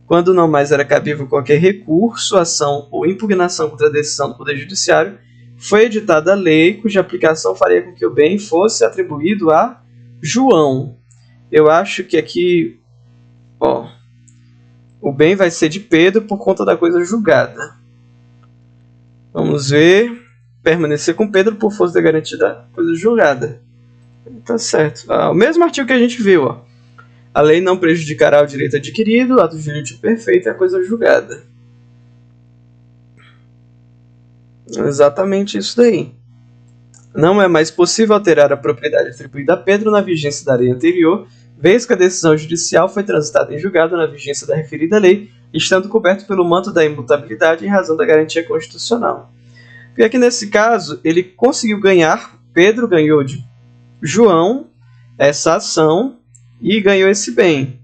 Quando não mais era cabível qualquer recurso, ação ou impugnação contra a decisão do Poder Judiciário, foi editada a lei cuja aplicação faria com que o bem fosse atribuído a João. Eu acho que aqui, o bem vai ser de Pedro por conta da coisa julgada. Vamos ver. Permanecer com Pedro por força da garantia da coisa julgada. Tá certo. O mesmo artigo que a gente viu. A lei não prejudicará o direito adquirido, ato jurídico perfeito é a coisa julgada. Exatamente isso daí. Não é mais possível alterar a propriedade atribuída a Pedro na vigência da lei anterior, vez que a decisão judicial foi transitada em julgado na vigência da referida lei, estando coberto pelo manto da imutabilidade em razão da garantia constitucional. Porque aqui nesse caso, ele conseguiu ganhar, Pedro ganhou de João essa ação e ganhou esse bem.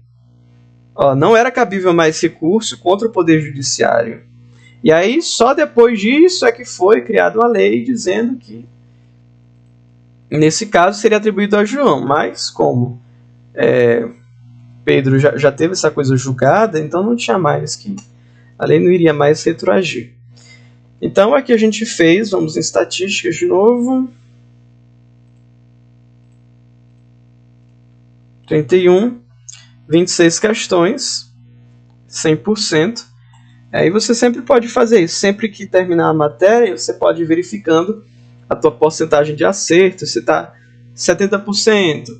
Não era cabível mais recurso contra o Poder Judiciário. E aí, só depois disso é que foi criada uma lei dizendo que, nesse caso, seria atribuído a João. Mas, como Pedro já teve essa coisa julgada, então não tinha mais que... A lei não iria mais retroagir. Então, aqui a gente fez, vamos em estatísticas de novo. 31, 26 questões, 100%. Aí você sempre pode fazer isso. Sempre que terminar a matéria, você pode ir verificando a tua porcentagem de acerto. Se está 70%,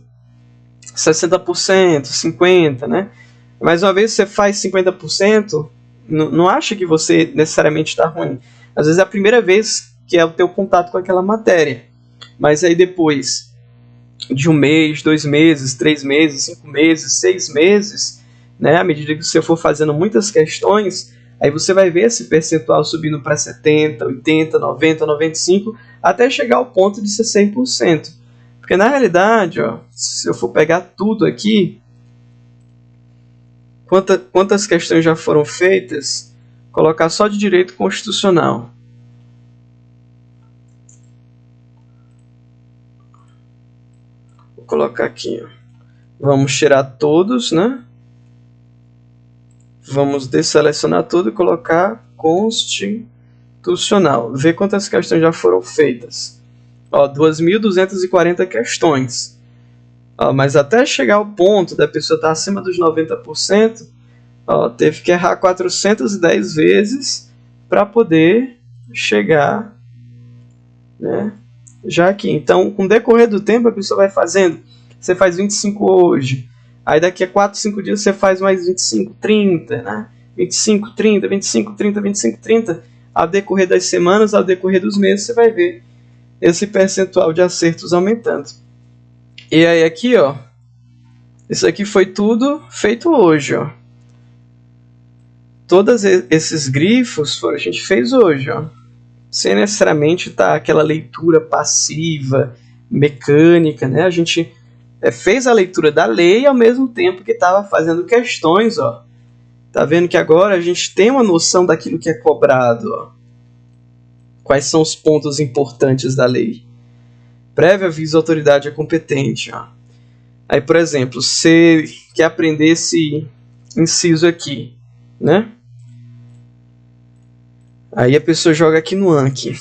60%, 50%, né? Mais uma vez, você faz 50%, não acha que você necessariamente está ruim. Às vezes é a primeira vez que é o teu contato com aquela matéria. Mas aí depois de 1 mês, 2 meses, 3 meses, 5 meses, 6 meses, né, à medida que você for fazendo muitas questões, aí você vai ver esse percentual subindo para 70%, 80%, 90%, 95%, até chegar ao ponto de ser 100%. Porque na realidade, se eu for pegar tudo aqui, quantas questões já foram feitas, colocar só de direito constitucional. Vou colocar aqui. Vamos tirar todos, né? Vamos desselecionar tudo e colocar constitucional. Ver quantas questões já foram feitas. 2.240 questões. Mas até chegar ao ponto da pessoa estar acima dos 90%, teve que errar 410 vezes para poder chegar, né, já aqui. Então, com o decorrer do tempo, a pessoa vai fazendo. Você faz 25 hoje, aí daqui a 4, 5 dias você faz mais 25, 30, né? 25, 30, 25, 30, 25, 30. Ao decorrer das semanas, ao decorrer dos meses, você vai ver esse percentual de acertos aumentando. E aí aqui, isso aqui foi tudo feito hoje, Todos esses grifos a gente fez hoje, sem necessariamente estar aquela leitura passiva, mecânica, né? A gente fez a leitura da lei ao mesmo tempo que estava fazendo questões, Tá vendo que agora a gente tem uma noção daquilo que é cobrado, Quais são os pontos importantes da lei? Prévio aviso à autoridade competente, Aí, por exemplo, você quer aprender esse inciso aqui, né? Aí a pessoa joga aqui no Anki.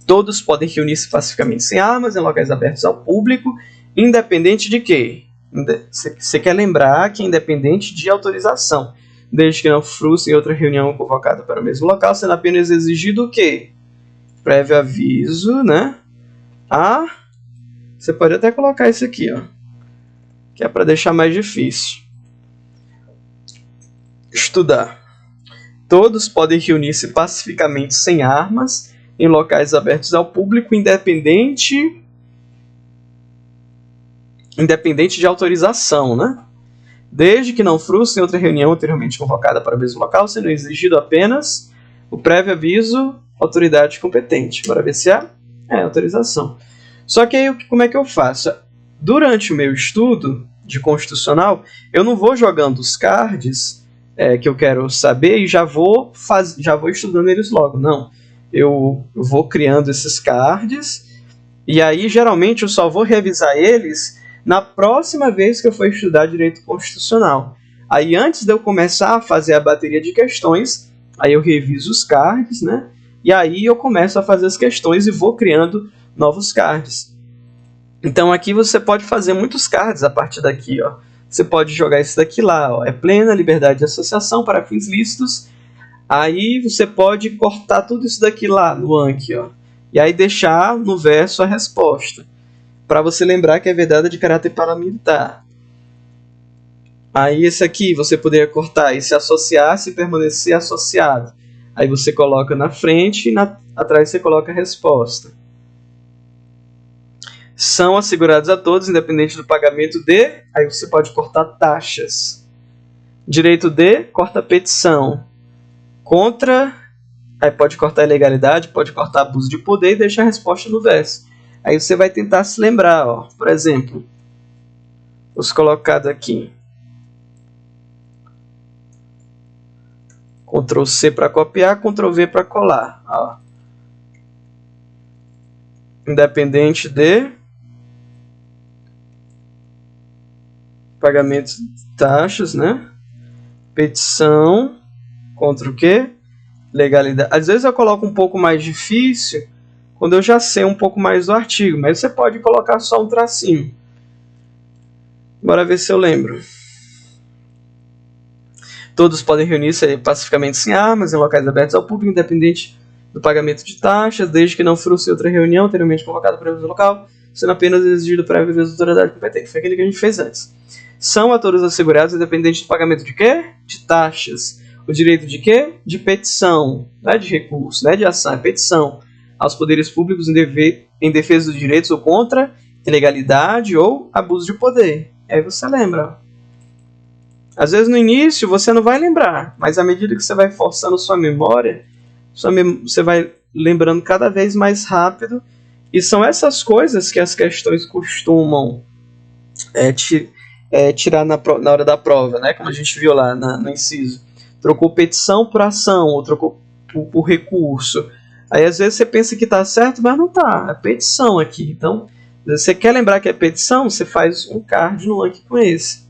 Todos podem reunir-se pacificamente sem armas em locais abertos ao público, independente de quê? Você quer lembrar que é independente de autorização, desde que não frustre em outra reunião convocada para o mesmo local, sendo apenas exigido o quê? Prévio aviso, né? Você pode até colocar isso aqui, ó, que é para deixar mais difícil. Estudar. Todos podem reunir-se pacificamente sem armas em locais abertos ao público, independente de autorização, né? Desde que não frustre em outra reunião anteriormente convocada para o mesmo local, sendo exigido apenas o prévio aviso, autoridade competente. Bora ver se é autorização. Só que aí, como é que eu faço? Durante o meu estudo de constitucional, eu não vou jogando os cards que eu quero saber e já vou estudando eles logo. Não. Eu vou criando esses cards e aí, geralmente, eu só vou revisar eles na próxima vez que eu for estudar direito constitucional. Aí, antes de eu começar a fazer a bateria de questões, aí eu reviso os cards, né? E aí eu começo a fazer as questões e vou criando novos cards. Então, aqui você pode fazer muitos cards a partir daqui, ó. Você pode jogar isso daqui lá, ó. É plena liberdade de associação para fins lícitos. Aí você pode cortar tudo isso daqui lá no Anki, ó. E aí deixar no verso a resposta, para você lembrar que é vedada de caráter paramilitar. Aí esse aqui você poderia cortar e se associar, se permanecer associado. Aí você coloca na frente e atrás você coloca a resposta. São assegurados a todos, independente do pagamento de... Aí você pode cortar taxas. Direito de, corta petição. Contra... Aí pode cortar ilegalidade, pode cortar abuso de poder e deixar a resposta no verso. Aí você vai tentar se lembrar, ó. Por exemplo, os colocados aqui. Ctrl C para copiar, Ctrl V para colar. Ó. Independente de pagamento de taxas, né? Petição contra o quê? Legalidade. Às vezes eu coloco um pouco mais difícil quando eu já sei um pouco mais do artigo, mas você pode colocar só um tracinho. Bora ver se eu lembro. Todos podem reunir-se pacificamente sem armas em locais abertos ao público, independente do pagamento de taxas, desde que não frustre outra reunião anteriormente convocada para o mesmo local, sendo apenas exigido prévio aviso da autoridade competente. Foi aquele que a gente fez antes. São a todos assegurados, independente do pagamento de quê? De taxas. O direito de quê? De petição. Não é de recurso, não é de ação, é petição. Aos poderes públicos em defesa dos direitos ou contra ilegalidade ou abuso de poder. Aí você lembra. Às vezes no início você não vai lembrar, mas à medida que você vai forçando sua memória, você vai lembrando cada vez mais rápido. E são essas coisas que as questões costumam tirar na hora da prova, né? Como a gente viu lá no inciso. Trocou petição por ação, ou trocou por recurso. Aí às vezes você pensa que está certo, mas não está. É petição aqui. Então, você quer lembrar que é petição, você faz um card no Anki com esse.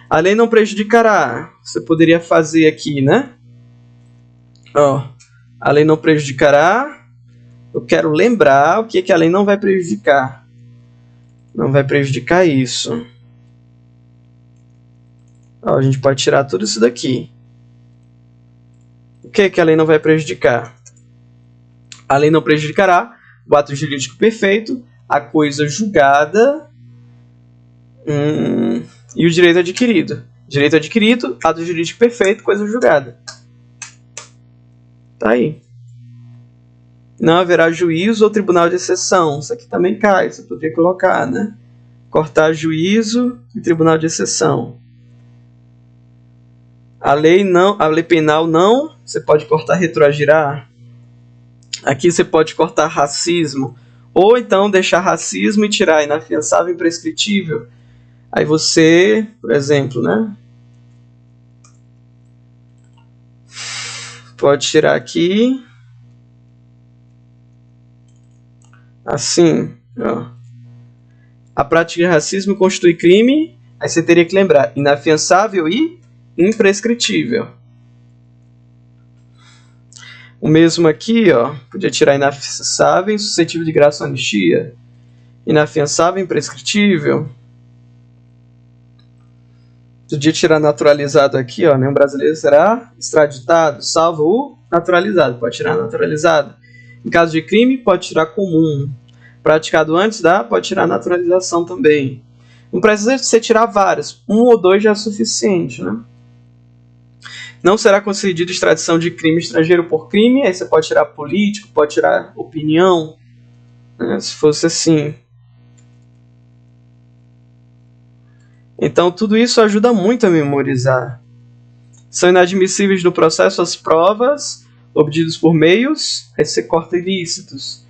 A lei não prejudicará. Você poderia fazer aqui, né? Ó, a lei não prejudicará. Eu quero lembrar o que a lei não vai prejudicar. Não vai prejudicar isso. Ó, a gente pode tirar tudo isso daqui. O que a lei não vai prejudicar? A lei não prejudicará o ato jurídico perfeito, a coisa julgada e o direito adquirido. Direito adquirido, ato jurídico perfeito, coisa julgada. Tá aí. Não haverá juízo ou tribunal de exceção. Isso aqui também cai, você poderia colocar, né? Cortar juízo e tribunal de exceção. A lei penal não, você pode cortar retroagirá. Aqui você pode cortar racismo, ou então deixar racismo e tirar inafiançável e imprescritível. Aí você, por exemplo, né? Pode tirar aqui. Assim, ó. A prática de racismo constitui crime. Aí você teria que lembrar, inafiançável e imprescritível. O mesmo aqui, ó, podia tirar inafiançável, insuscetível de graça ou anistia. Inafiançável, imprescritível. Podia tirar naturalizado aqui, ó, nenhum brasileiro será extraditado, salvo o naturalizado. Pode tirar naturalizado. Em caso de crime, pode tirar comum. Praticado antes da, pode tirar naturalização também. Não precisa você tirar vários. 1 ou 2 já é suficiente, né? Não será concedida extradição de crime estrangeiro por crime. Aí você pode tirar político, pode tirar opinião, né, se fosse assim. Então, tudo isso ajuda muito a memorizar. São inadmissíveis no processo as provas obtidas por meios, aí você corta ilícitos.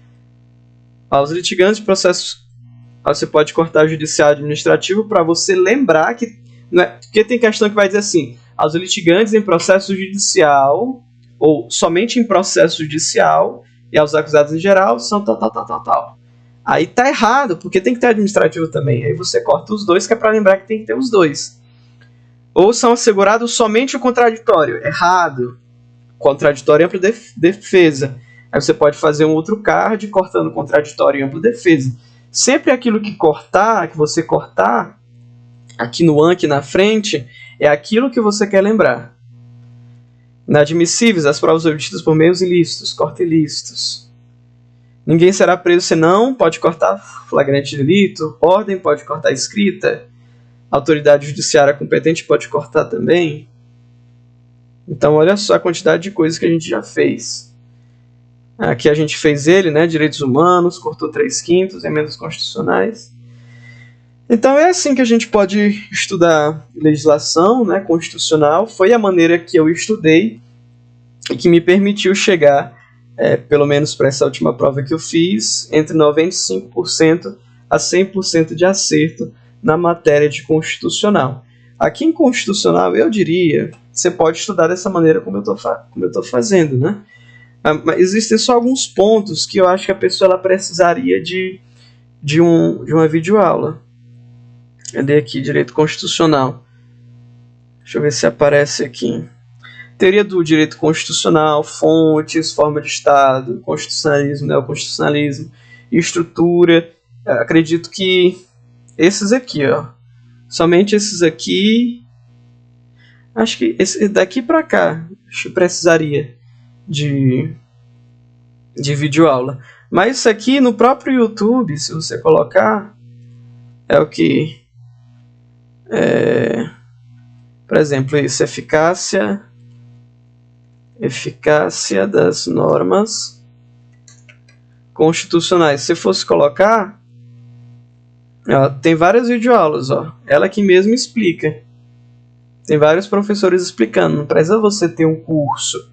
Aos litigantes de processos, você pode cortar judicial administrativo para você lembrar que... Né, porque tem questão que vai dizer assim, aos litigantes em processo judicial, ou somente em processo judicial, e aos acusados em geral, são tal. Aí tá errado, porque tem que ter administrativo também. Aí você corta os dois, que é para lembrar que tem que ter os dois. Ou são assegurados somente o contraditório. Errado. Contraditório e ampla defesa. Aí você pode fazer um outro card cortando contraditório e ampla defesa. Sempre aquilo que você cortar, aqui no ANC na frente, é aquilo que você quer lembrar. Inadmissíveis as provas obtidas por meios ilícitos. Corta ilícitos. Ninguém será preso senão, pode cortar flagrante delito. Ordem, pode cortar escrita. Autoridade judiciária competente pode cortar também. Então, olha só a quantidade de coisas que a gente já fez. Aqui a gente fez ele, né? Direitos humanos, cortou 3/5, emendas constitucionais. Então, é assim que a gente pode estudar legislação, né, constitucional. Foi a maneira que eu estudei e que me permitiu chegar, pelo menos para essa última prova que eu fiz, entre 95% a 100% de acerto na matéria de constitucional. Aqui em constitucional, eu diria, você pode estudar dessa maneira como eu estou fazendo, né? Mas existem só alguns pontos que eu acho que a pessoa ela precisaria de uma videoaula. Cadê aqui? Direito constitucional. Deixa eu ver se aparece aqui. Teoria do direito constitucional, fontes, forma de Estado, constitucionalismo, neoconstitucionalismo, estrutura. Acredito que esses aqui, ó. Somente esses aqui. Acho que esse daqui para cá, acho que precisaria de videoaula. Mas isso aqui no próprio YouTube, se você colocar, é o que... por exemplo, isso, eficácia das normas constitucionais. Se fosse colocar, ó, tem várias videoaulas, ó. Ela aqui mesmo explica. Tem vários professores explicando. Não precisa você ter um curso.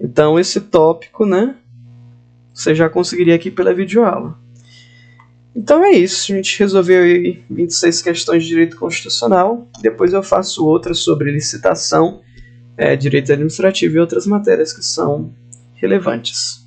Então, esse tópico, né, você já conseguiria aqui pela videoaula. Então é isso. A gente resolveu aí 26 questões de direito constitucional. Depois eu faço outras sobre licitação, direito administrativo e outras matérias que são relevantes.